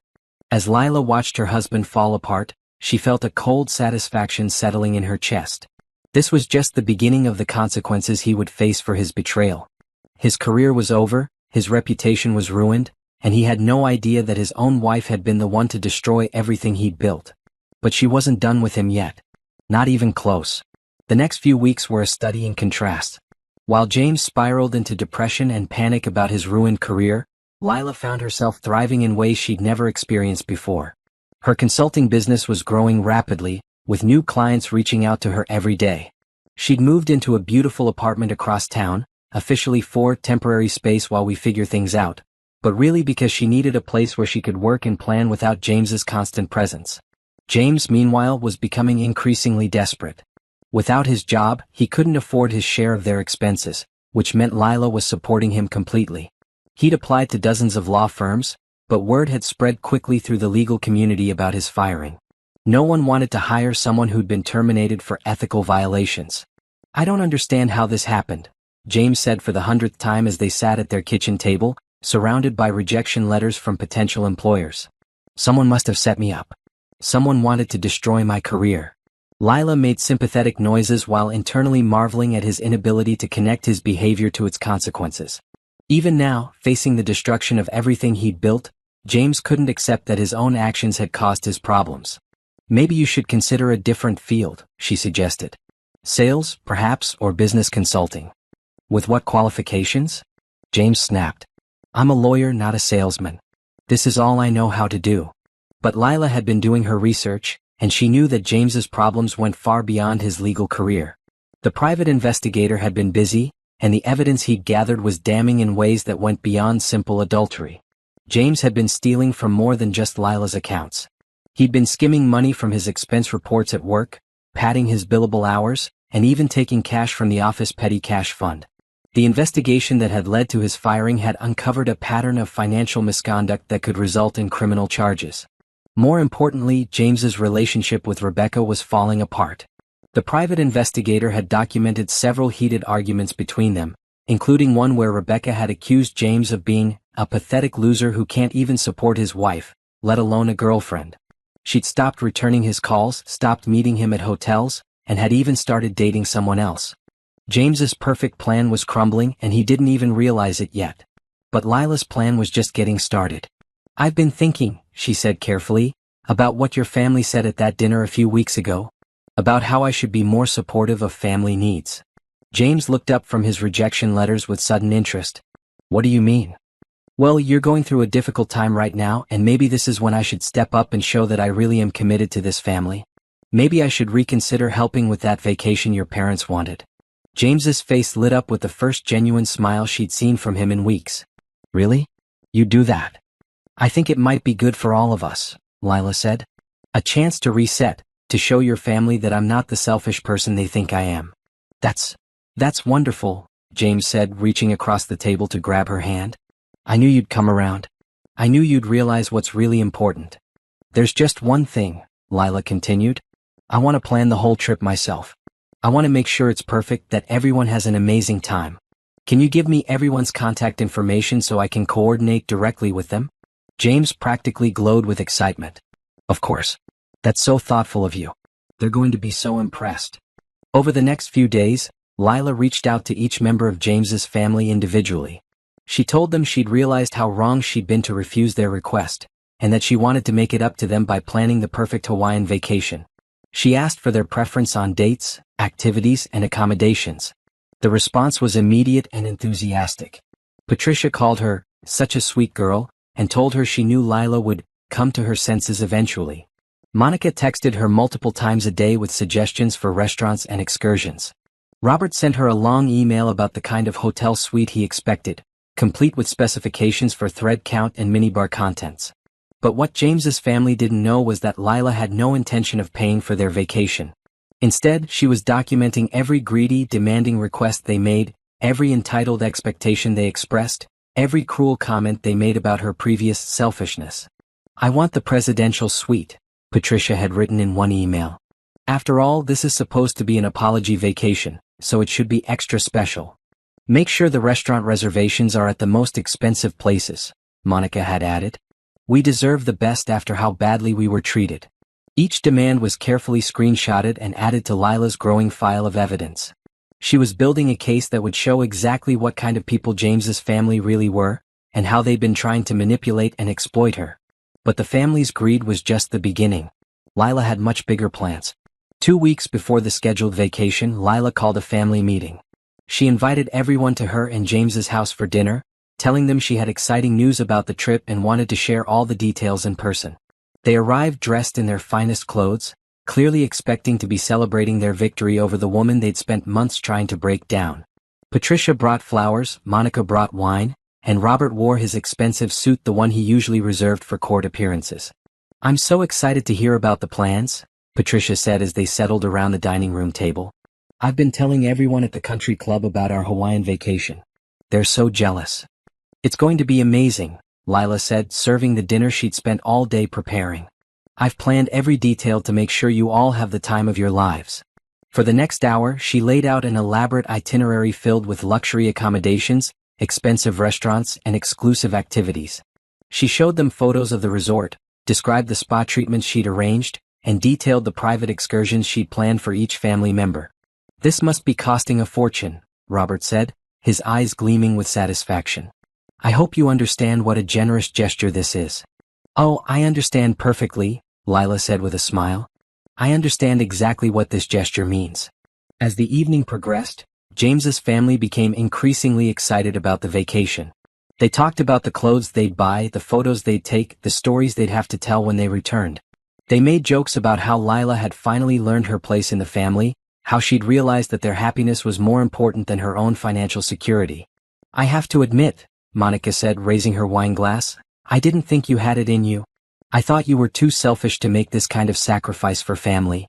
As Lila watched her husband fall apart, she felt a cold satisfaction settling in her chest. This was just the beginning of the consequences he would face for his betrayal. His career was over, his reputation was ruined, and he had no idea that his own wife had been the one to destroy everything he'd built. But she wasn't done with him yet. Not even close. The next few weeks were a study in contrast. While James spiraled into depression and panic about his ruined career, Lila found herself thriving in ways she'd never experienced before. Her consulting business was growing rapidly, with new clients reaching out to her every day. She'd moved into a beautiful apartment across town, officially for temporary space while we figure things out, but really because she needed a place where she could work and plan without James's constant presence. James, meanwhile, was becoming increasingly desperate. Without his job, he couldn't afford his share of their expenses, which meant Lila was supporting him completely. He'd applied to dozens of law firms, but word had spread quickly through the legal community about his firing. No one wanted to hire someone who'd been terminated for ethical violations. "I don't understand how this happened," James said for the 100th time as they sat at their kitchen table, surrounded by rejection letters from potential employers. "Someone must have set me up. Someone wanted to destroy my career." Lila made sympathetic noises while internally marveling at his inability to connect his behavior to its consequences. Even now, facing the destruction of everything he'd built, James couldn't accept that his own actions had caused his problems. "Maybe you should consider a different field," she suggested. "Sales, perhaps, or business consulting." "With what qualifications?" James snapped. "I'm a lawyer, not a salesman. This is all I know how to do." But Lila had been doing her research, and she knew that James's problems went far beyond his legal career. The private investigator had been busy, and the evidence he'd gathered was damning in ways that went beyond simple adultery. James had been stealing from more than just Lila's accounts. He'd been skimming money from his expense reports at work, padding his billable hours, and even taking cash from the office petty cash fund. The investigation that had led to his firing had uncovered a pattern of financial misconduct that could result in criminal charges. More importantly, James's relationship with Rebecca was falling apart. The private investigator had documented several heated arguments between them, including one where Rebecca had accused James of being a pathetic loser who can't even support his wife, let alone a girlfriend. She'd stopped returning his calls, stopped meeting him at hotels, and had even started dating someone else. James's perfect plan was crumbling and he didn't even realize it yet. But Lila's plan was just getting started. "I've been thinking," she said carefully, "about what your family said at that dinner a few weeks ago. About how I should be more supportive of family needs." James looked up from his rejection letters with sudden interest. "What do you mean?" "Well, you're going through a difficult time right now, and maybe this is when I should step up and show that I really am committed to this family. Maybe I should reconsider helping with that vacation your parents wanted." James's face lit up with the first genuine smile she'd seen from him in weeks. "Really? You'd do that?" "I think it might be good for all of us," Lila said. "A chance to reset, to show your family that I'm not the selfish person they think I am." That's wonderful," James said, reaching across the table to grab her hand. "I knew you'd come around. I knew you'd realize what's really important." "There's just one thing," Lila continued. "I want to plan the whole trip myself. I want to make sure it's perfect, that everyone has an amazing time. Can you give me everyone's contact information so I can coordinate directly with them?" James practically glowed with excitement. "Of course. That's so thoughtful of you. They're going to be so impressed." Over the next few days, Lila reached out to each member of James's family individually. She told them she'd realized how wrong she'd been to refuse their request, and that she wanted to make it up to them by planning the perfect Hawaiian vacation. She asked for their preference on dates, activities, and accommodations. The response was immediate and enthusiastic. Patricia called her such a sweet girl and told her she knew Lila would come to her senses eventually. Monica texted her multiple times a day with suggestions for restaurants and excursions. Robert sent her a long email about the kind of hotel suite he expected, complete with specifications for thread count and minibar contents. But what James's family didn't know was that Lila had no intention of paying for their vacation. Instead, she was documenting every greedy, demanding request they made, every entitled expectation they expressed, every cruel comment they made about her previous selfishness. "I want the presidential suite," Patricia had written in one email. "After all, this is supposed to be an apology vacation, so it should be extra special. Make sure the restaurant reservations are at the most expensive places," Monica had added. "We deserve the best after how badly we were treated." Each demand was carefully screenshotted and added to Lila's growing file of evidence. She was building a case that would show exactly what kind of people James's family really were, and how they'd been trying to manipulate and exploit her. But the family's greed was just the beginning. Lila had much bigger plans. 2 weeks before the scheduled vacation, Lila called a family meeting. She invited everyone to her and James's house for dinner, telling them she had exciting news about the trip and wanted to share all the details in person. They arrived dressed in their finest clothes, clearly expecting to be celebrating their victory over the woman they'd spent months trying to break down. Patricia brought flowers, Monica brought wine, and Robert wore his expensive suit, the one he usually reserved for court appearances. "I'm so excited to hear about the plans," Patricia said as they settled around the dining room table. "I've been telling everyone at the country club about our Hawaiian vacation. They're so jealous." "It's going to be amazing," Lila said, serving the dinner she'd spent all day preparing. "I've planned every detail to make sure you all have the time of your lives." For the next hour, she laid out an elaborate itinerary filled with luxury accommodations, expensive restaurants, and exclusive activities. She showed them photos of the resort, described the spa treatments she'd arranged, and detailed the private excursions she'd planned for each family member. "This must be costing a fortune," Robert said, his eyes gleaming with satisfaction. "I hope you understand what a generous gesture this is." "Oh, I understand perfectly," Lila said with a smile. "I understand exactly what this gesture means." As the evening progressed, James's family became increasingly excited about the vacation. They talked about the clothes they'd buy, the photos they'd take, the stories they'd have to tell when they returned. They made jokes about how Lila had finally learned her place in the family, how she'd realized that their happiness was more important than her own financial security. "I have to admit," Monica said, raising her wine glass, "I didn't think you had it in you. I thought you were too selfish to make this kind of sacrifice for family."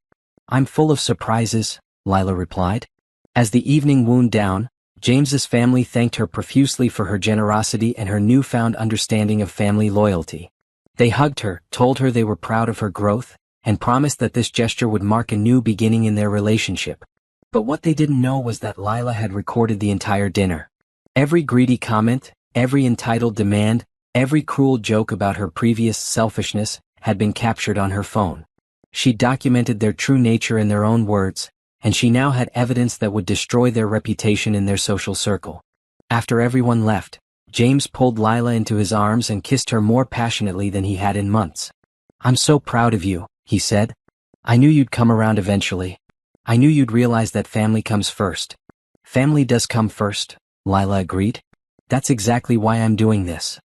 "I'm full of surprises," Lila replied. As the evening wound down, James's family thanked her profusely for her generosity and her newfound understanding of family loyalty. They hugged her, told her they were proud of her growth, and promised that this gesture would mark a new beginning in their relationship. But what they didn't know was that Lila had recorded the entire dinner. Every greedy comment, every entitled demand, every cruel joke about her previous selfishness had been captured on her phone. She documented their true nature in their own words, and she now had evidence that would destroy their reputation in their social circle. After everyone left, James pulled Lila into his arms and kissed her more passionately than he had in months. "I'm so proud of you," he said. "I knew you'd come around eventually. I knew you'd realize that family comes first." "Family does come first," Lila agreed. "That's exactly why I'm doing this."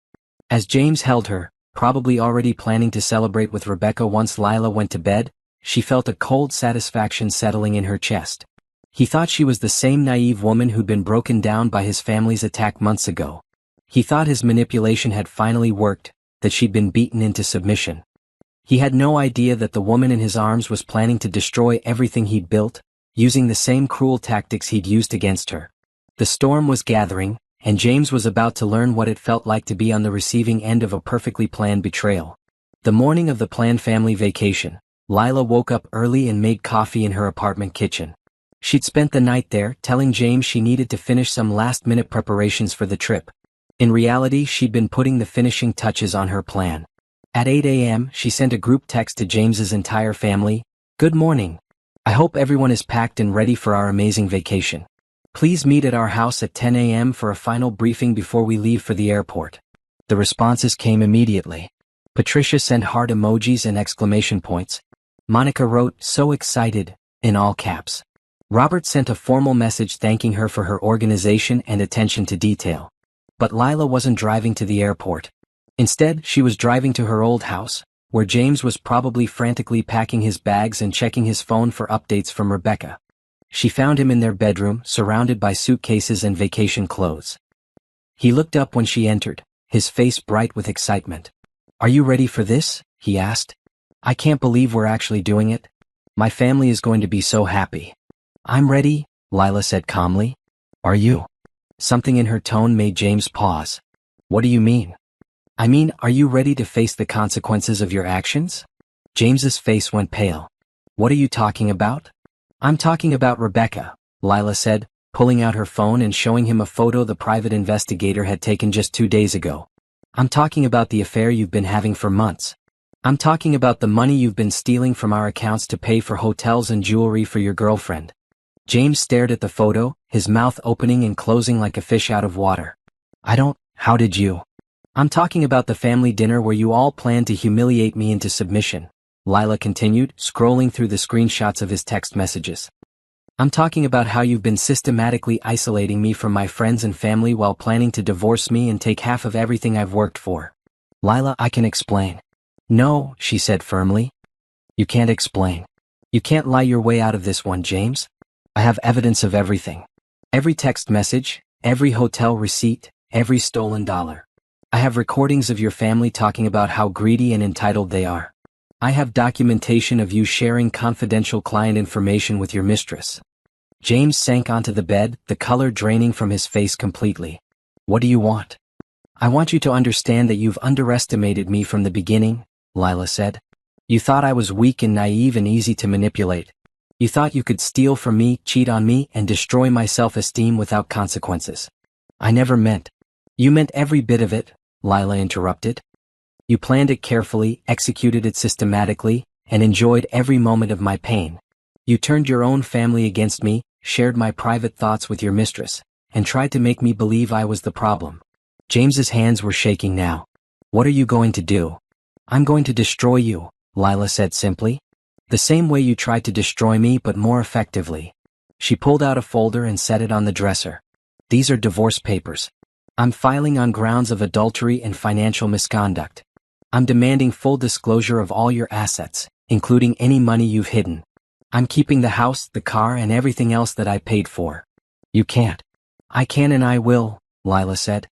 As James held her, probably already planning to celebrate with Rebecca once Lila went to bed, she felt a cold satisfaction settling in her chest. He thought she was the same naive woman who'd been broken down by his family's attack months ago. He thought his manipulation had finally worked, that she'd been beaten into submission. He had no idea that the woman in his arms was planning to destroy everything he'd built, using the same cruel tactics he'd used against her. The storm was gathering, and James was about to learn what it felt like to be on the receiving end of a perfectly planned betrayal. The morning of the planned family vacation, Lila woke up early and made coffee in her apartment kitchen. She'd spent the night there, telling James she needed to finish some last-minute preparations for the trip. In reality, she'd been putting the finishing touches on her plan. At 8 a.m., she sent a group text to James's entire family. "Good morning. I hope everyone is packed and ready for our amazing vacation. Please meet at our house at 10 a.m. for a final briefing before we leave for the airport." The responses came immediately. Patricia sent heart emojis and exclamation points. Monica wrote, "So excited," in all caps. Robert sent a formal message thanking her for her organization and attention to detail. But Lila wasn't driving to the airport. Instead, she was driving to her old house, where James was probably frantically packing his bags and checking his phone for updates from Rebecca. She found him in their bedroom, surrounded by suitcases and vacation clothes. He looked up when she entered, his face bright with excitement. "Are you ready for this?" he asked. "I can't believe we're actually doing it. My family is going to be so happy." "I'm ready," Lila said calmly. "Are you?" Something in her tone made James pause. "What do you mean?" "I mean, are you ready to face the consequences of your actions?" James's face went pale. "What are you talking about?" "I'm talking about Rebecca," Lila said, pulling out her phone and showing him a photo the private investigator had taken just 2 days ago. "I'm talking about the affair you've been having for months. I'm talking about the money you've been stealing from our accounts to pay for hotels and jewelry for your girlfriend." James stared at the photo, his mouth opening and closing like a fish out of water. How did you?" "I'm talking about the family dinner where you all planned to humiliate me into submission," Lila continued, scrolling through the screenshots of his text messages. "I'm talking about how you've been systematically isolating me from my friends and family while planning to divorce me and take half of everything I've worked for." "Lila, I can explain." "No," she said firmly. "You can't explain. You can't lie your way out of this one, James. I have evidence of everything. Every text message, every hotel receipt, every stolen dollar. I have recordings of your family talking about how greedy and entitled they are. I have documentation of you sharing confidential client information with your mistress." James sank onto the bed, the color draining from his face completely. "What do you want?" "I want you to understand that you've underestimated me from the beginning," Lila said. "You thought I was weak and naive and easy to manipulate. You thought you could steal from me, cheat on me, and destroy my self-esteem without consequences. I never meant." "You meant every bit of it," Lila interrupted. "You planned it carefully, executed it systematically, and enjoyed every moment of my pain. You turned your own family against me, shared my private thoughts with your mistress, and tried to make me believe I was the problem." James's hands were shaking now. "What are you going to do?" "I'm going to destroy you," Lila said simply. "The same way you tried to destroy me, but more effectively." She pulled out a folder and set it on the dresser. "These are divorce papers. I'm filing on grounds of adultery and financial misconduct. I'm demanding full disclosure of all your assets, including any money you've hidden. I'm keeping the house, the car, and everything else that I paid for." "You can't." "I can and I will," Lila said.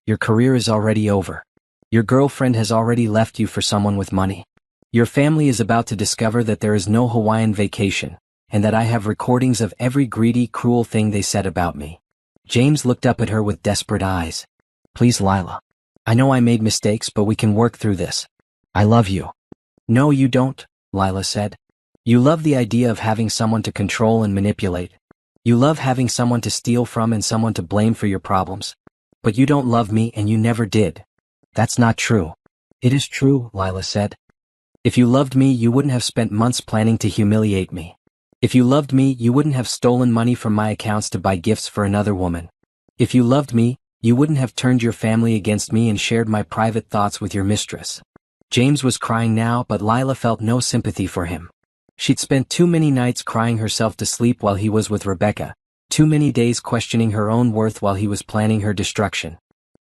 "Your career is already over. Your girlfriend has already left you for someone with money. Your family is about to discover that there is no Hawaiian vacation, and that I have recordings of every greedy, cruel thing they said about me." James looked up at her with desperate eyes. "Please, Lila. I know I made mistakes, but we can work through this. I love you." "No, you don't," Lila said. You love the idea of having someone to control and manipulate. You love having someone to steal from and someone to blame for your problems. But you don't love me and you never did. That's not true. It is true, Lila said. If you loved me, you wouldn't have spent months planning to humiliate me. If you loved me, you wouldn't have stolen money from my accounts to buy gifts for another woman. If you loved me, you wouldn't have turned your family against me and shared my private thoughts with your mistress. James was crying now, but Lila felt no sympathy for him. She'd spent too many nights crying herself to sleep while he was with Rebecca, too many days questioning her own worth while he was planning her destruction.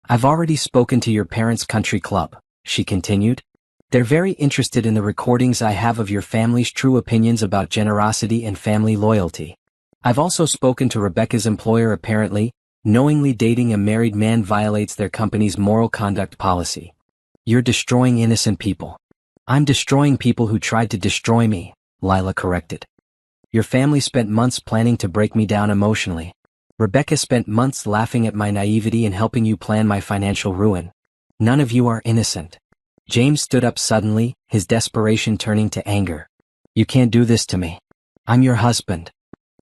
I've already spoken to your parents' country club, she continued. They're very interested in the recordings I have of your family's true opinions about generosity and family loyalty. I've also spoken to Rebecca's employer. Apparently, knowingly dating a married man violates their company's moral conduct policy. You're destroying innocent people. I'm destroying people who tried to destroy me, Lila corrected. Your family spent months planning to break me down emotionally. Rebecca spent months laughing at my naivety and helping you plan my financial ruin. None of you are innocent. James stood up suddenly, his desperation turning to anger. You can't do this to me. I'm your husband.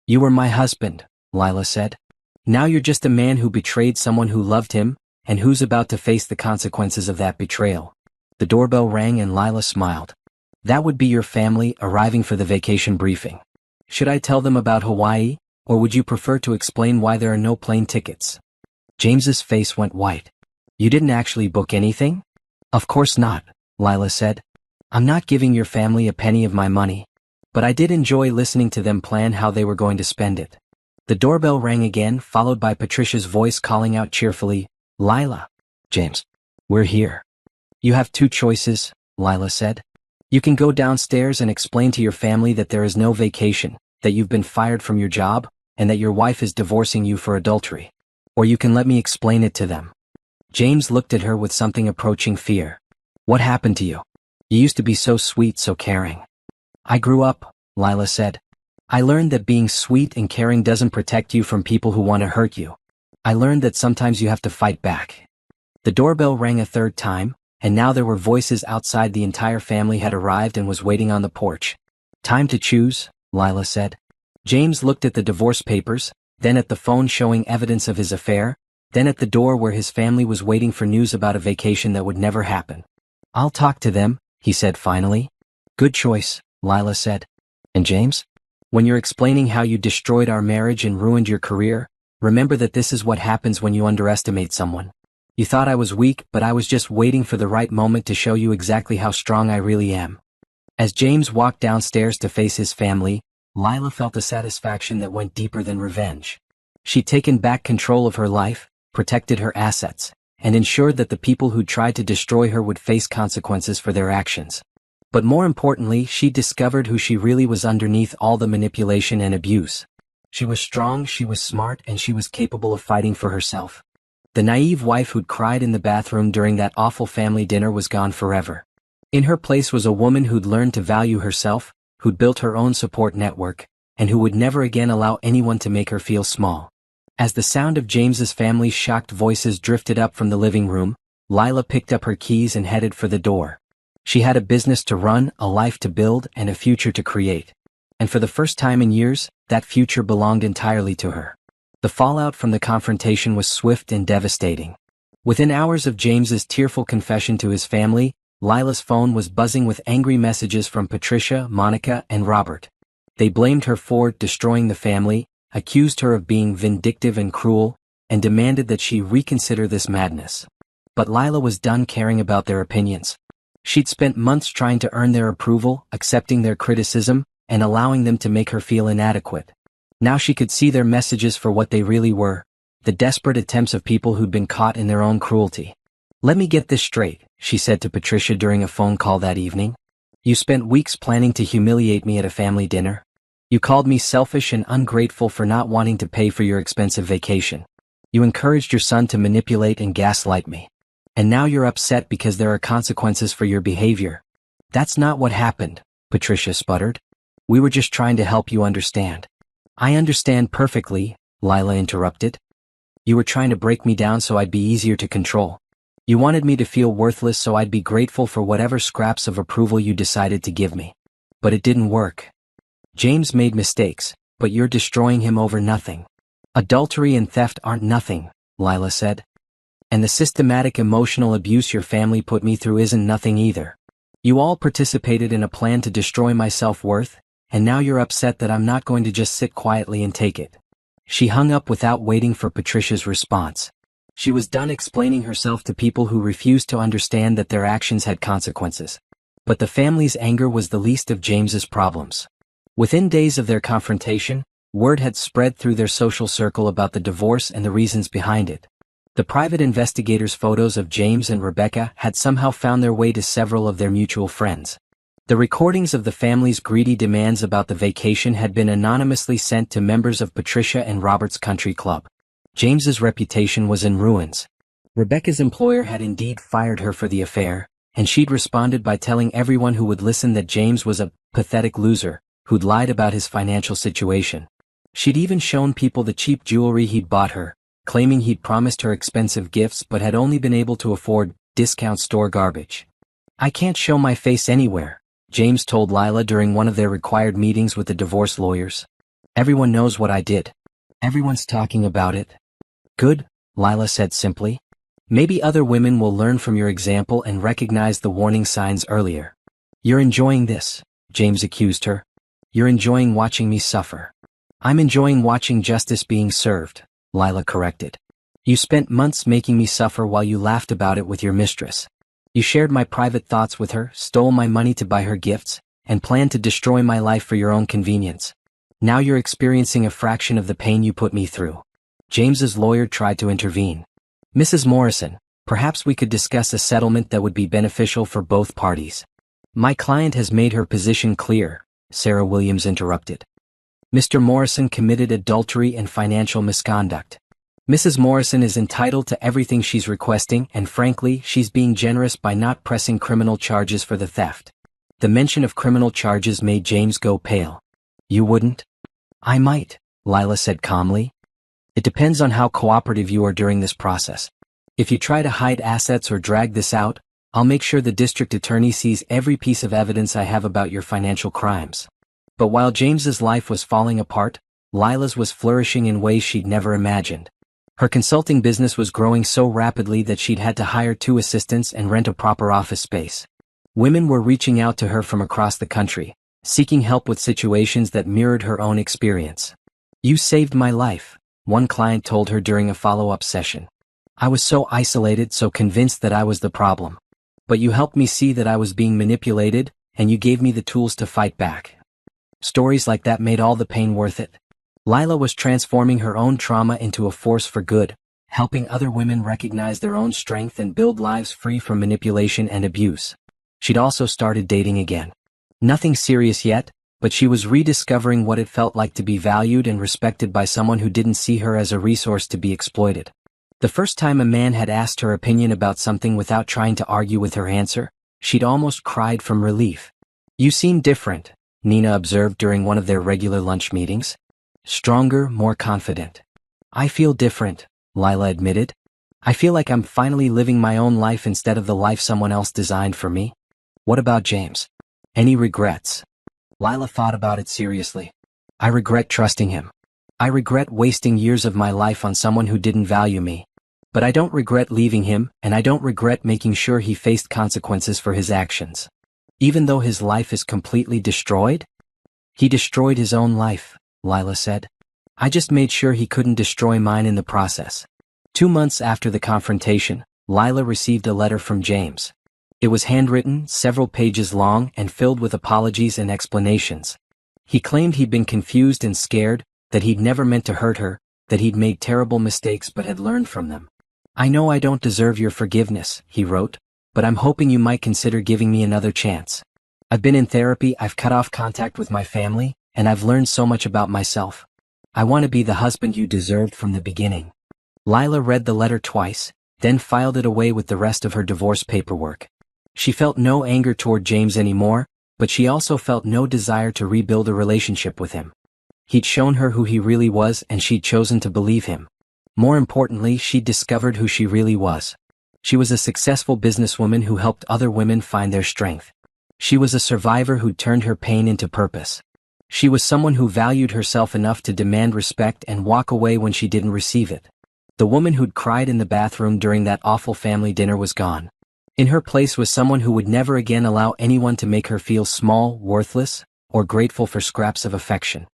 You were my husband, Lila said. Now you're just a man who betrayed someone who loved him, and who's about to face the consequences of that betrayal. The doorbell rang and Lila smiled. That would be your family arriving for the vacation briefing. Should I tell them about Hawaii, or would you prefer to explain why there are no plane tickets? James's face went white. You didn't actually book anything? Of course not, Lila said. I'm not giving your family a penny of my money. But I did enjoy listening to them plan how they were going to spend it. The doorbell rang again, followed by Patricia's voice calling out cheerfully, Lila. James. We're here. You have two choices, Lila said. You can go downstairs and explain to your family that there is no vacation, that you've been fired from your job, and that your wife is divorcing you for adultery. Or you can let me explain it to them. James looked at her with something approaching fear. What happened to you? You used to be so sweet, so caring. I grew up, Lila said. I learned that being sweet and caring doesn't protect you from people who want to hurt you. I learned that sometimes you have to fight back. The doorbell rang a third time, and now there were voices outside. The entire family had arrived and was waiting on the porch. Time to choose, Lila said. James looked at the divorce papers, then at the phone showing evidence of his affair, then at the door where his family was waiting for news about a vacation that would never happen. I'll talk to them, he said finally. Good choice, Lila said. And James? When you're explaining how you destroyed our marriage and ruined your career, remember that this is what happens when you underestimate someone. You thought I was weak, but I was just waiting for the right moment to show you exactly how strong I really am. As James walked downstairs to face his family, Lila felt a satisfaction that went deeper than revenge. She'd taken back control of her life, protected her assets, and ensured that the people who tried to destroy her would face consequences for their actions. But more importantly, she discovered who she really was underneath all the manipulation and abuse. She was strong, she was smart, and she was capable of fighting for herself. The naive wife who'd cried in the bathroom during that awful family dinner was gone forever. In her place was a woman who'd learned to value herself, who'd built her own support network, and who would never again allow anyone to make her feel small. As the sound of James's family's shocked voices drifted up from the living room, Lila picked up her keys and headed for the door. She had a business to run, a life to build, and a future to create. And for the first time in years, that future belonged entirely to her. The fallout from the confrontation was swift and devastating. Within hours of James's tearful confession to his family, Lila's phone was buzzing with angry messages from Patricia, Monica, and Robert. They blamed her for destroying the family, accused her of being vindictive and cruel, and demanded that she reconsider this madness. But Lila was done caring about their opinions. She'd spent months trying to earn their approval, accepting their criticism, and allowing them to make her feel inadequate. Now she could see their messages for what they really were, the desperate attempts of people who'd been caught in their own cruelty. Let me get this straight, she said to Patricia during a phone call that evening. You spent weeks planning to humiliate me at a family dinner. You called me selfish and ungrateful for not wanting to pay for your expensive vacation. You encouraged your son to manipulate and gaslight me. And now you're upset because there are consequences for your behavior. That's not what happened, Patricia sputtered. We were just trying to help you understand. I understand perfectly, Lila interrupted. You were trying to break me down so I'd be easier to control. You wanted me to feel worthless so I'd be grateful for whatever scraps of approval you decided to give me. But it didn't work. James made mistakes, but you're destroying him over nothing. Adultery and theft aren't nothing, Lila said. And the systematic emotional abuse your family put me through isn't nothing either. You all participated in a plan to destroy my self-worth, and now you're upset that I'm not going to just sit quietly and take it. She hung up without waiting for Patricia's response. She was done explaining herself to people who refused to understand that their actions had consequences. But the family's anger was the least of James's problems. Within days of their confrontation, word had spread through their social circle about the divorce and the reasons behind it. The private investigators' photos of James and Rebecca had somehow found their way to several of their mutual friends. The recordings of the family's greedy demands about the vacation had been anonymously sent to members of Patricia and Robert's country club. James's reputation was in ruins. Rebecca's employer had indeed fired her for the affair, and she'd responded by telling everyone who would listen that James was a pathetic loser who'd lied about his financial situation. She'd even shown people the cheap jewelry he'd bought her, claiming he'd promised her expensive gifts but had only been able to afford discount store garbage. I can't show my face anywhere, James told Lila during one of their required meetings with the divorce lawyers. Everyone knows what I did. Everyone's talking about it. Good, Lila said simply. Maybe other women will learn from your example and recognize the warning signs earlier. You're enjoying this, James accused her. You're enjoying watching me suffer. I'm enjoying watching justice being served, Lila corrected. You spent months making me suffer while you laughed about it with your mistress. You shared my private thoughts with her, stole my money to buy her gifts, and planned to destroy my life for your own convenience. Now you're experiencing a fraction of the pain you put me through. James's lawyer tried to intervene. Mrs. Morrison, perhaps we could discuss a settlement that would be beneficial for both parties. My client has made her position clear, Sarah Williams interrupted. Mr. Morrison committed adultery and financial misconduct. Mrs. Morrison is entitled to everything she's requesting, and frankly, she's being generous by not pressing criminal charges for the theft. The mention of criminal charges made James go pale. You wouldn't? I might, Lila said calmly. It depends on how cooperative you are during this process. If you try to hide assets or drag this out, I'll make sure the district attorney sees every piece of evidence I have about your financial crimes. But while James's life was falling apart, Lila's was flourishing in ways she'd never imagined. Her consulting business was growing so rapidly that she'd had to hire 2 assistants and rent a proper office space. Women were reaching out to her from across the country, seeking help with situations that mirrored her own experience. You saved my life, one client told her during a follow-up session. I was so isolated, so convinced that I was the problem. But you helped me see that I was being manipulated, and you gave me the tools to fight back. Stories like that made all the pain worth it. Lila was transforming her own trauma into a force for good, helping other women recognize their own strength and build lives free from manipulation and abuse. She'd also started dating again. Nothing serious yet, but she was rediscovering what it felt like to be valued and respected by someone who didn't see her as a resource to be exploited. The first time a man had asked her opinion about something without trying to argue with her answer, she'd almost cried from relief. You seem different, Nina observed during one of their regular lunch meetings. Stronger, more confident. I feel different, Lila admitted. I feel like I'm finally living my own life instead of the life someone else designed for me. What about James? Any regrets? Lila thought about it seriously. I regret trusting him. I regret wasting years of my life on someone who didn't value me. But I don't regret leaving him, and I don't regret making sure he faced consequences for his actions. Even though his life is completely destroyed? He destroyed his own life, Lila said. I just made sure he couldn't destroy mine in the process. 2 months after the confrontation, Lila received a letter from James. It was handwritten, several pages long, and filled with apologies and explanations. He claimed he'd been confused and scared, that he'd never meant to hurt her, that he'd made terrible mistakes but had learned from them. I know I don't deserve your forgiveness, he wrote, but I'm hoping you might consider giving me another chance. I've been in therapy, I've cut off contact with my family, and I've learned so much about myself. I want to be the husband you deserved from the beginning. Lila read the letter twice, then filed it away with the rest of her divorce paperwork. She felt no anger toward James anymore, but she also felt no desire to rebuild a relationship with him. He'd shown her who he really was, and she'd chosen to believe him. More importantly, she'd discovered who she really was. She was a successful businesswoman who helped other women find their strength. She was a survivor who'd turned her pain into purpose. She was someone who valued herself enough to demand respect and walk away when she didn't receive it. The woman who'd cried in the bathroom during that awful family dinner was gone. In her place was someone who would never again allow anyone to make her feel small, worthless, or grateful for scraps of affection.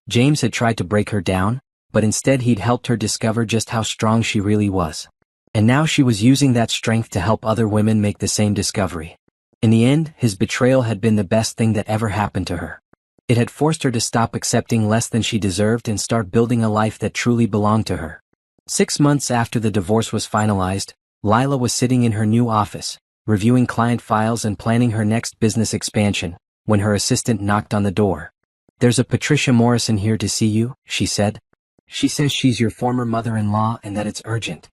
James had tried to break her down, but instead he'd helped her discover just how strong she really was. And now she was using that strength to help other women make the same discovery. In the end, his betrayal had been the best thing that ever happened to her. It had forced her to stop accepting less than she deserved and start building a life that truly belonged to her. 6 months after the divorce was finalized, Lila was sitting in her new office, reviewing client files and planning her next business expansion, when her assistant knocked on the door. "There's a Patricia Morrison here to see you," she said. "She says she's your former mother-in-law and that it's urgent."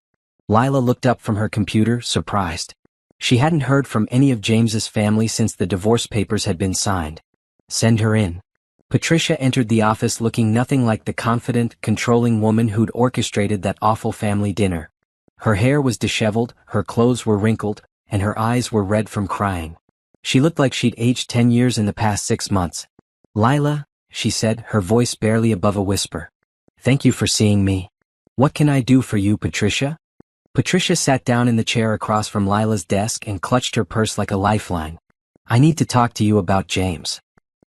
Lila looked up from her computer, surprised. She hadn't heard from any of James's family since the divorce papers had been signed. "Send her in." Patricia entered the office looking nothing like the confident, controlling woman who'd orchestrated that awful family dinner. Her hair was disheveled, her clothes were wrinkled, and her eyes were red from crying. She looked like she'd aged 10 years in the past 6 months. "Lila," she said, her voice barely above a whisper. "Thank you for seeing me. What can I do for you, Patricia?" Patricia sat down in the chair across from Lila's desk and clutched her purse like a lifeline. "I need to talk to you about James."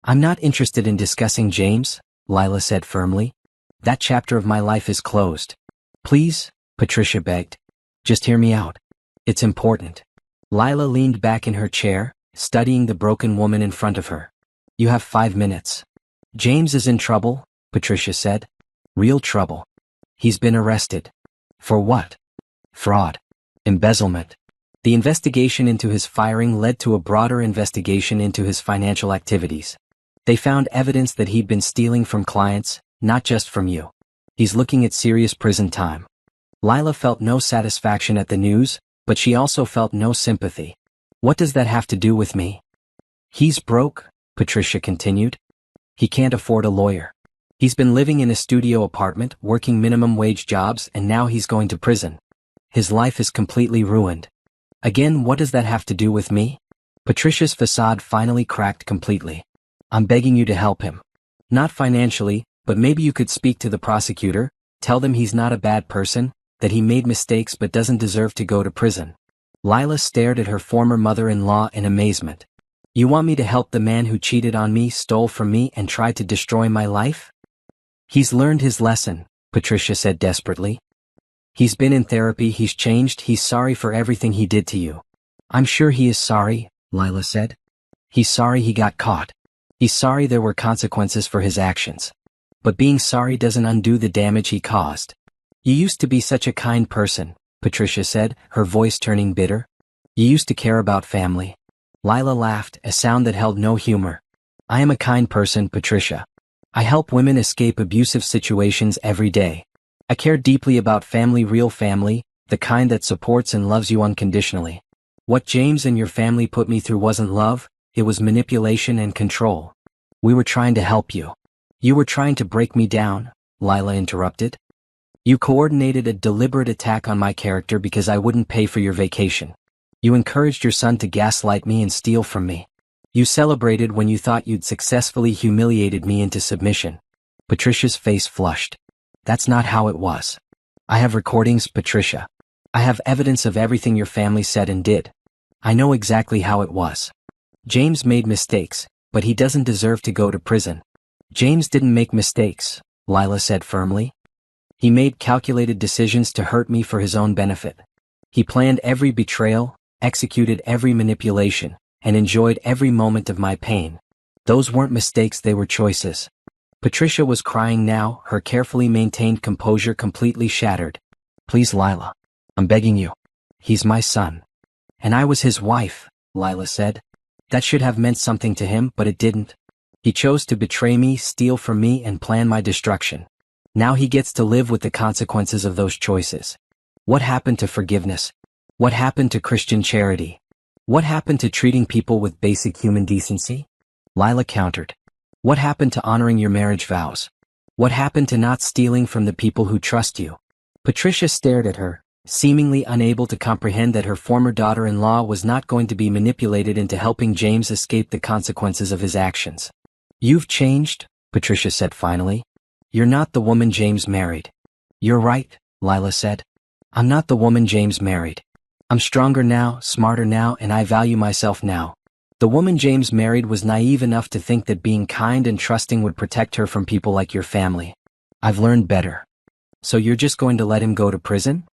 "I'm not interested in discussing James," Lila said firmly. "That chapter of my life is closed." "Please," Patricia begged. "Just hear me out. It's important." Lila leaned back in her chair, studying the broken woman in front of her. "You have 5 minutes." "James is in trouble," Patricia said. "Real trouble. He's been arrested." "For what?" "Fraud. Embezzlement." The investigation into his firing led to a broader investigation into his financial activities. They found evidence that he'd been stealing from clients, not just from you. He's looking at serious prison time. Lila felt no satisfaction at the news, but she also felt no sympathy. "What does that have to do with me?" "He's broke," Patricia continued. "He can't afford a lawyer. He's been living in a studio apartment, working minimum wage jobs, and now he's going to prison. His life is completely ruined." "Again, what does that have to do with me?" Patricia's facade finally cracked completely. "I'm begging you to help him. Not financially, but maybe you could speak to the prosecutor, tell them he's not a bad person, that he made mistakes but doesn't deserve to go to prison." Lila stared at her former mother-in-law in amazement. "You want me to help the man who cheated on me, stole from me, and tried to destroy my life?" "He's learned his lesson," Patricia said desperately. "He's been in therapy, he's changed, he's sorry for everything he did to you." "I'm sure he is sorry," Lila said. "He's sorry he got caught. He's sorry there were consequences for his actions. But being sorry doesn't undo the damage he caused." "You used to be such a kind person," Patricia said, her voice turning bitter. "You used to care about family." Lila laughed, a sound that held no humor. "I am a kind person, Patricia. I help women escape abusive situations every day. I care deeply about family, real family, the kind that supports and loves you unconditionally. What James and your family put me through wasn't love, it was manipulation and control. We were trying to help you." "You were trying to break me down," Lila interrupted. "You coordinated a deliberate attack on my character because I wouldn't pay for your vacation. You encouraged your son to gaslight me and steal from me. You celebrated when you thought you'd successfully humiliated me into submission." Patricia's face flushed. "That's not how it was. I have recordings, Patricia. I have evidence of everything your family said and did. I know exactly how it was. James made mistakes, but he doesn't deserve to go to prison." "James didn't make mistakes," Lila said firmly. "He made calculated decisions to hurt me for his own benefit. He planned every betrayal, executed every manipulation, and enjoyed every moment of my pain. Those weren't mistakes, they were choices." Patricia was crying now, her carefully maintained composure completely shattered. "Please, Lila. I'm begging you. He's my son." "And I was his wife," Lila said. "That should have meant something to him, but it didn't. He chose to betray me, steal from me, and plan my destruction. Now he gets to live with the consequences of those choices. What happened to forgiveness? What happened to Christian charity? What happened to treating people with basic human decency?" Lila countered. "What happened to honoring your marriage vows? What happened to not stealing from the people who trust you?" Patricia stared at her, seemingly unable to comprehend that her former daughter-in-law was not going to be manipulated into helping James escape the consequences of his actions. "You've changed," Patricia said finally. "You're not the woman James married." "You're right," Lila said. "I'm not the woman James married. I'm stronger now, smarter now, and I value myself now. The woman James married was naive enough to think that being kind and trusting would protect her from people like your family. I've learned better." "So you're just going to let him go to prison?"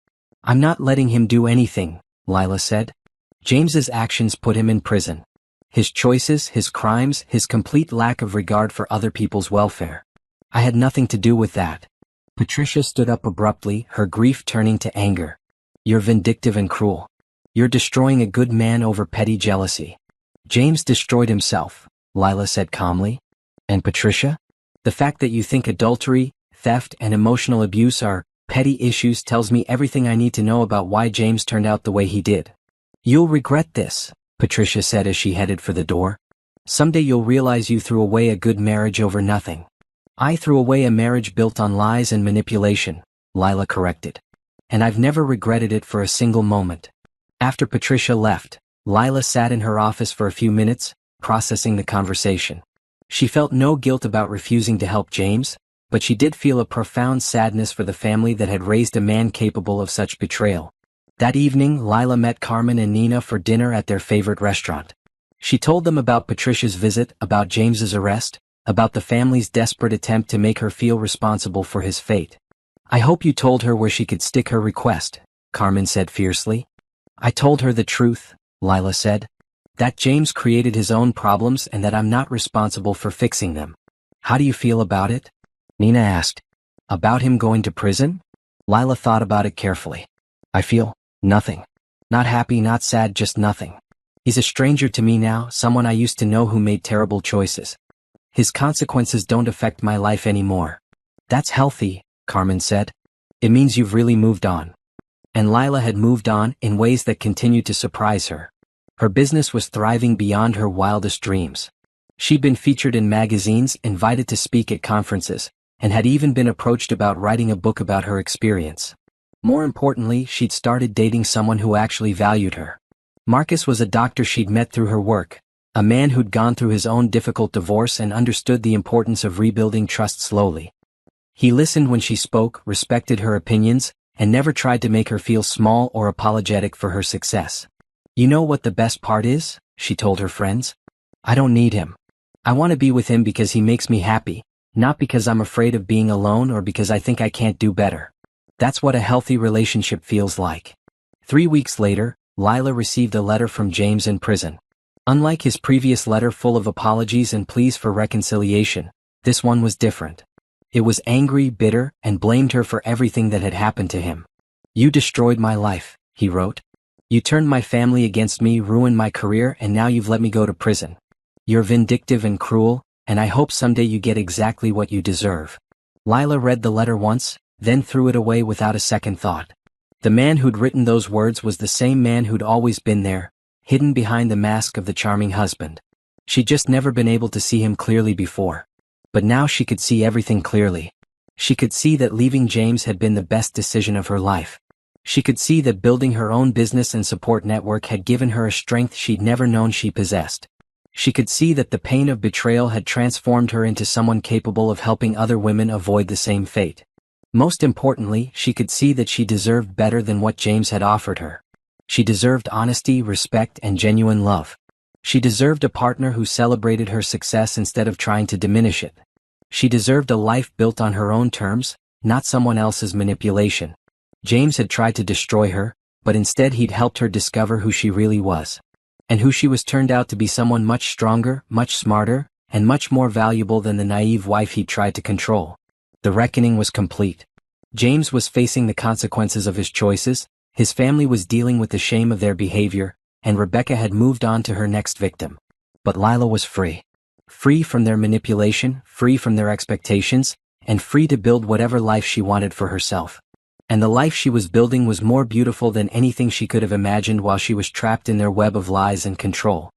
"I'm not letting him do anything," Lila said. "James's actions put him in prison. His choices, his crimes, his complete lack of regard for other people's welfare. I had nothing to do with that." Patricia stood up abruptly, her grief turning to anger. "You're vindictive and cruel. You're destroying a good man over petty jealousy." "James destroyed himself," Lila said calmly. "And Patricia? The fact that you think adultery, theft, and emotional abuse are petty issues tells me everything I need to know about why James turned out the way he did." "You'll regret this," Patricia said as she headed for the door. "Someday you'll realize you threw away a good marriage over nothing." "I threw away a marriage built on lies and manipulation," Lila corrected. "And I've never regretted it for a single moment." After Patricia left, Lila sat in her office for a few minutes, processing the conversation. She felt no guilt about refusing to help James, but she did feel a profound sadness for the family that had raised a man capable of such betrayal. That evening, Lila met Carmen and Nina for dinner at their favorite restaurant. She told them about Patricia's visit, about James's arrest, about the family's desperate attempt to make her feel responsible for his fate. "I hope you told her where she could stick her request," Carmen said fiercely. "I told her the truth," Lila said. "That James created his own problems and that I'm not responsible for fixing them." "How do you feel about it?" Nina asked. "About him going to prison?" Lila thought about it carefully. "I feel nothing. Not happy, not sad, just nothing. He's a stranger to me now, someone I used to know who made terrible choices. His consequences don't affect my life anymore." "That's healthy," Carmen said. "It means you've really moved on." And Lila had moved on in ways that continued to surprise her. Her business was thriving beyond her wildest dreams. She'd been featured in magazines, invited to speak at conferences, and had even been approached about writing a book about her experience. More importantly, she'd started dating someone who actually valued her. Marcus was a doctor she'd met through her work, a man who'd gone through his own difficult divorce and understood the importance of rebuilding trust slowly. He listened when she spoke, respected her opinions, and never tried to make her feel small or apologetic for her success. "You know what the best part is?" she told her friends. "I don't need him. I want to be with him because he makes me happy, not because I'm afraid of being alone or because I think I can't do better. That's what a healthy relationship feels like." 3 weeks later, Lila received a letter from James in prison. Unlike his previous letter full of apologies and pleas for reconciliation, this one was different. It was angry, bitter, and blamed her for everything that had happened to him. "You destroyed my life," he wrote. "You turned my family against me, ruined my career, and now you've let me go to prison. You're vindictive and cruel, and I hope someday you get exactly what you deserve." Lila read the letter once, then threw it away without a second thought. The man who'd written those words was the same man who'd always been there, hidden behind the mask of the charming husband. She'd just never been able to see him clearly before. But now she could see everything clearly. She could see that leaving James had been the best decision of her life. She could see that building her own business and support network had given her a strength she'd never known she possessed. She could see that the pain of betrayal had transformed her into someone capable of helping other women avoid the same fate. Most importantly, she could see that she deserved better than what James had offered her. She deserved honesty, respect, and genuine love. She deserved a partner who celebrated her success instead of trying to diminish it. She deserved a life built on her own terms, not someone else's manipulation. James had tried to destroy her, but instead he'd helped her discover who she really was. And who she was turned out to be someone much stronger, much smarter, and much more valuable than the naive wife he'd tried to control. The reckoning was complete. James was facing the consequences of his choices, his family was dealing with the shame of their behavior, and Rebecca had moved on to her next victim. But Lila was free. Free from their manipulation, free from their expectations, and free to build whatever life she wanted for herself. And the life she was building was more beautiful than anything she could have imagined while she was trapped in their web of lies and control.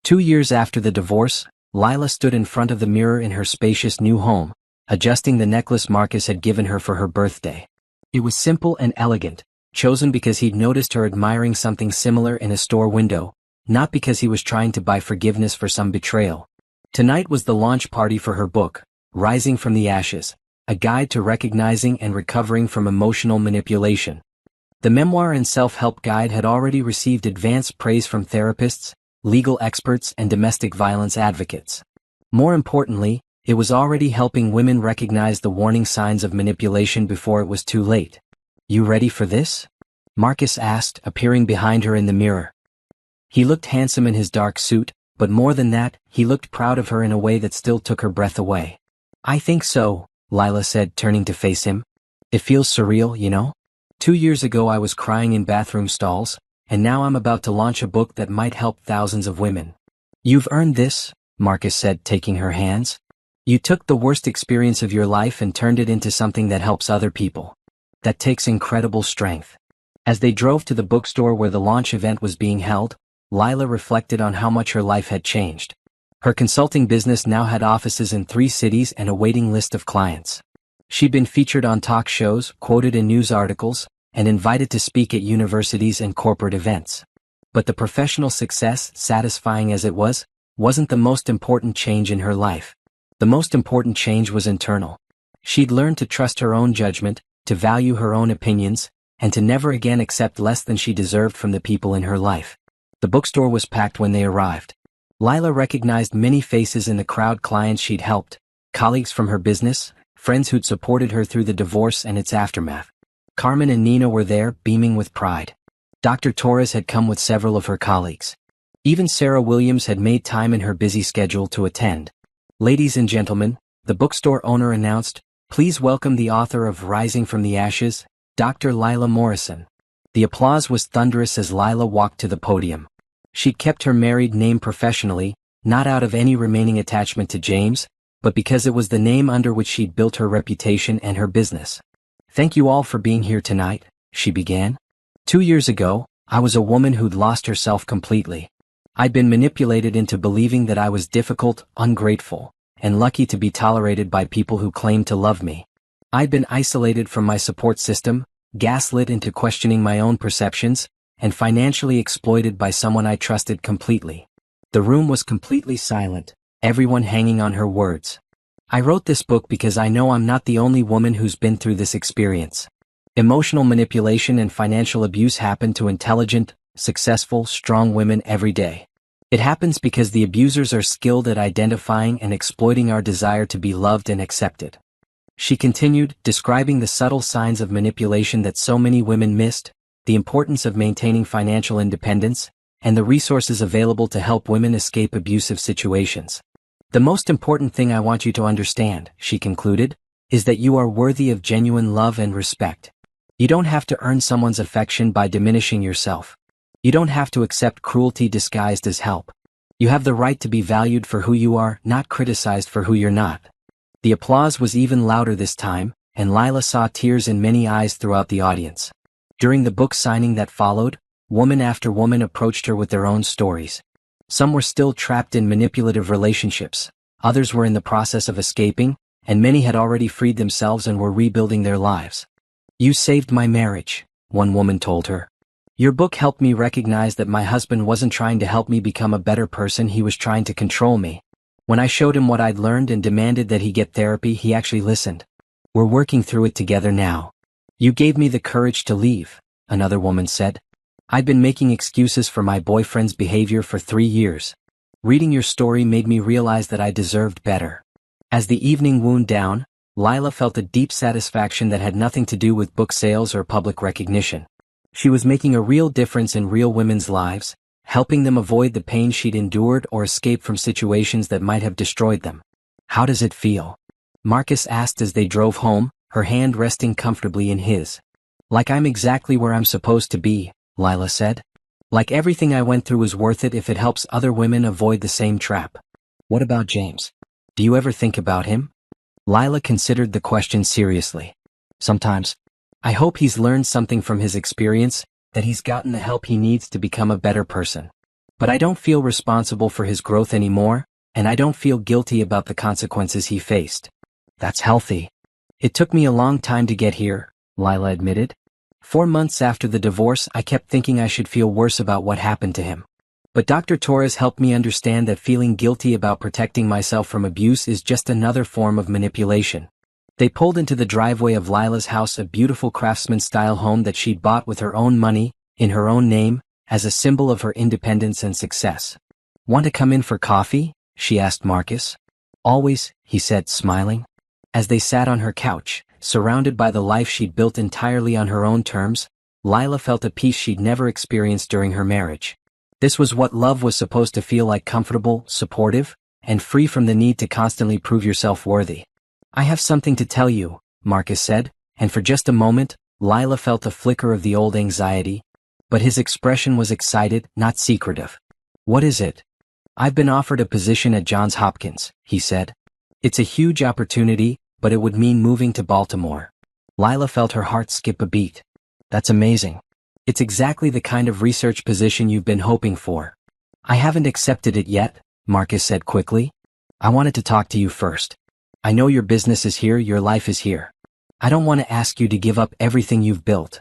2 years after the divorce, Lila stood in front of the mirror in her spacious new home, adjusting the necklace Marcus had given her for her birthday. It was simple and elegant, chosen because he'd noticed her admiring something similar in a store window, not because he was trying to buy forgiveness for some betrayal. Tonight was the launch party for her book, Rising from the Ashes, a guide to recognizing and recovering from emotional manipulation. The memoir and self-help guide had already received advanced praise from therapists, legal experts, and domestic violence advocates. More importantly, it was already helping women recognize the warning signs of manipulation before it was too late. "You ready for this?" Marcus asked, appearing behind her in the mirror. He looked handsome in his dark suit, but more than that, he looked proud of her in a way that still took her breath away. "I think so," Lila said, turning to face him. "It feels surreal, you know? 2 years ago I was crying in bathroom stalls, and now I'm about to launch a book that might help thousands of women." "You've earned this," Marcus said, taking her hands. "You took the worst experience of your life and turned it into something that helps other people. That takes incredible strength." As they drove to the bookstore where the launch event was being held, Lila reflected on how much her life had changed. Her consulting business now had offices in 3 cities and a waiting list of clients. She'd been featured on talk shows, quoted in news articles, and invited to speak at universities and corporate events. But the professional success, satisfying as it was, wasn't the most important change in her life. The most important change was internal. She'd learned to trust her own judgment, to value her own opinions, and to never again accept less than she deserved from the people in her life. The bookstore was packed when they arrived. Lila recognized many faces in the crowd: clients she'd helped, colleagues from her business, friends who'd supported her through the divorce and its aftermath. Carmen and Nina were there, beaming with pride. Dr. Torres had come with several of her colleagues. Even Sarah Williams had made time in her busy schedule to attend. "Ladies and gentlemen," the bookstore owner announced, "please welcome the author of Rising from the Ashes, Dr. Lila Morrison." The applause was thunderous as Lila walked to the podium. She'd kept her married name professionally, not out of any remaining attachment to James, but because it was the name under which she'd built her reputation and her business. "Thank you all for being here tonight," she began. 2 years ago, I was a woman who'd lost herself completely. I'd been manipulated into believing that I was difficult, ungrateful, and lucky to be tolerated by people who claimed to love me. I'd been isolated from my support system, gaslit into questioning my own perceptions, and financially exploited by someone I trusted completely. The room was completely silent, everyone hanging on her words. I wrote this book because I know I'm not the only woman who's been through this experience. Emotional manipulation and financial abuse happen to intelligent, successful, strong women every day. It happens because the abusers are skilled at identifying and exploiting our desire to be loved and accepted. She continued, describing the subtle signs of manipulation that so many women missed, the importance of maintaining financial independence, and the resources available to help women escape abusive situations. "The most important thing I want you to understand," she concluded, "is that you are worthy of genuine love and respect. You don't have to earn someone's affection by diminishing yourself. You don't have to accept cruelty disguised as help. You have the right to be valued for who you are, not criticized for who you're not." The applause was even louder this time, and Lila saw tears in many eyes throughout the audience. During the book signing that followed, woman after woman approached her with their own stories. Some were still trapped in manipulative relationships, others were in the process of escaping, and many had already freed themselves and were rebuilding their lives. "You saved my marriage," one woman told her. "Your book helped me recognize that my husband wasn't trying to help me become a better person, he was trying to control me. When I showed him what I'd learned and demanded that he get therapy, he actually listened. We're working through it together now. You gave me the courage to leave," another woman said. "I'd been making excuses for my boyfriend's behavior for 3 years. Reading your story made me realize that I deserved better." As the evening wound down, Lila felt a deep satisfaction that had nothing to do with book sales or public recognition. She was making a real difference in real women's lives, helping them avoid the pain she'd endured or escape from situations that might have destroyed them. "How does it feel?" Marcus asked as they drove home, her hand resting comfortably in his. "Like I'm exactly where I'm supposed to be," Lila said. "Like everything I went through was worth it if it helps other women avoid the same trap." "What about James? Do you ever think about him?" Lila considered the question seriously. "Sometimes. I hope he's learned something from his experience, that he's gotten the help he needs to become a better person. But I don't feel responsible for his growth anymore, and I don't feel guilty about the consequences he faced." "That's healthy." "It took me a long time to get here," Lila admitted. 4 months after the divorce, I kept thinking I should feel worse about what happened to him. But Dr. Torres helped me understand that feeling guilty about protecting myself from abuse is just another form of manipulation. They pulled into the driveway of Lila's house, a beautiful craftsman-style home that she'd bought with her own money, in her own name, as a symbol of her independence and success. "Want to come in for coffee?" she asked Marcus. "Always," he said, smiling. As they sat on her couch, surrounded by the life she'd built entirely on her own terms, Lila felt a peace she'd never experienced during her marriage. This was what love was supposed to feel like: comfortable, supportive, and free from the need to constantly prove yourself worthy. "I have something to tell you," Marcus said, and for just a moment, Lila felt a flicker of the old anxiety. But his expression was excited, not secretive. "What is it?" "I've been offered a position at Johns Hopkins," he said. "It's a huge opportunity, but it would mean moving to Baltimore." Lila felt her heart skip a beat. "That's amazing. It's exactly the kind of research position you've been hoping for." "I haven't accepted it yet," Marcus said quickly. "I wanted to talk to you first. I know your business is here, your life is here. I don't want to ask you to give up everything you've built."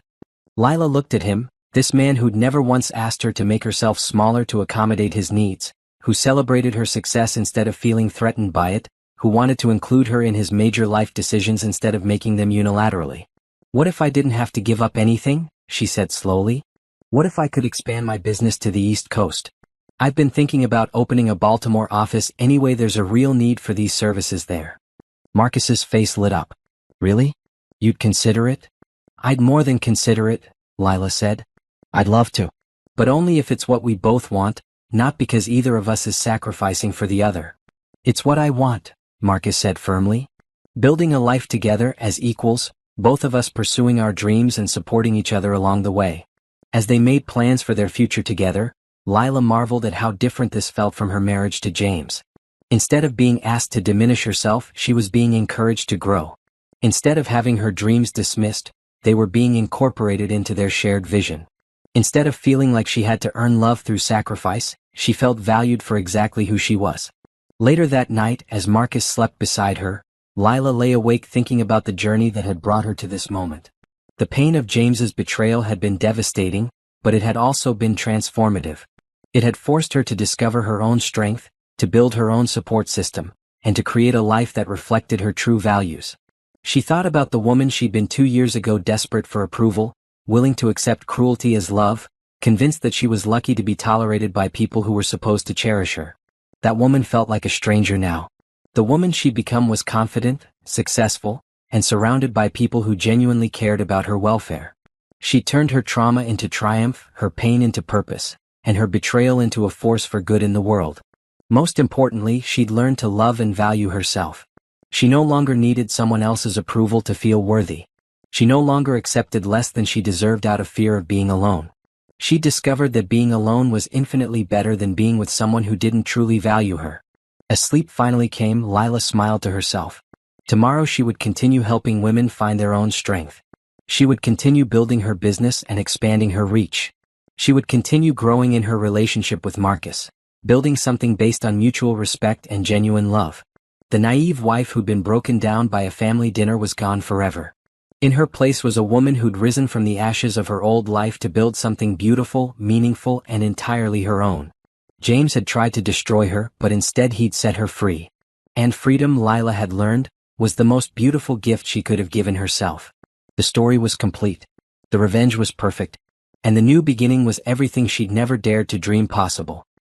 Lila looked at him, this man who'd never once asked her to make herself smaller to accommodate his needs, who celebrated her success instead of feeling threatened by it, who wanted to include her in his major life decisions instead of making them unilaterally. "What if I didn't have to give up anything?" she said slowly. "What if I could expand my business to the East Coast? I've been thinking about opening a Baltimore office anyway. There's a real need for these services there." Marcus's face lit up. "Really? You'd consider it?" "I'd more than consider it," Lila said. "I'd love to. But only if it's what we both want, not because either of us is sacrificing for the other." "It's what I want," Marcus said firmly. "Building a life together as equals, both of us pursuing our dreams and supporting each other along the way." As they made plans for their future together, Lila marveled at how different this felt from her marriage to James. Instead of being asked to diminish herself, she was being encouraged to grow. Instead of having her dreams dismissed, they were being incorporated into their shared vision. Instead of feeling like she had to earn love through sacrifice, she felt valued for exactly who she was. Later that night, as Marcus slept beside her, Lila lay awake thinking about the journey that had brought her to this moment. The pain of James's betrayal had been devastating, but it had also been transformative. It had forced her to discover her own strength, to build her own support system, and to create a life that reflected her true values. She thought about the woman she'd been 2 years ago, desperate for approval, willing to accept cruelty as love, convinced that she was lucky to be tolerated by people who were supposed to cherish her. That woman felt like a stranger now. The woman she'd become was confident, successful, and surrounded by people who genuinely cared about her welfare. She turned her trauma into triumph, her pain into purpose, and her betrayal into a force for good in the world. Most importantly, she'd learned to love and value herself. She no longer needed someone else's approval to feel worthy. She no longer accepted less than she deserved out of fear of being alone. She discovered that being alone was infinitely better than being with someone who didn't truly value her. As sleep finally came, Lila smiled to herself. Tomorrow she would continue helping women find their own strength. She would continue building her business and expanding her reach. She would continue growing in her relationship with Marcus, building something based on mutual respect and genuine love. The naive wife who'd been broken down by a family dinner was gone forever. In her place was a woman who'd risen from the ashes of her old life to build something beautiful, meaningful, and entirely her own. James had tried to destroy her, but instead he'd set her free. And freedom, Lila had learned, was the most beautiful gift she could have given herself. The story was complete. The revenge was perfect. And the new beginning was everything she'd never dared to dream possible.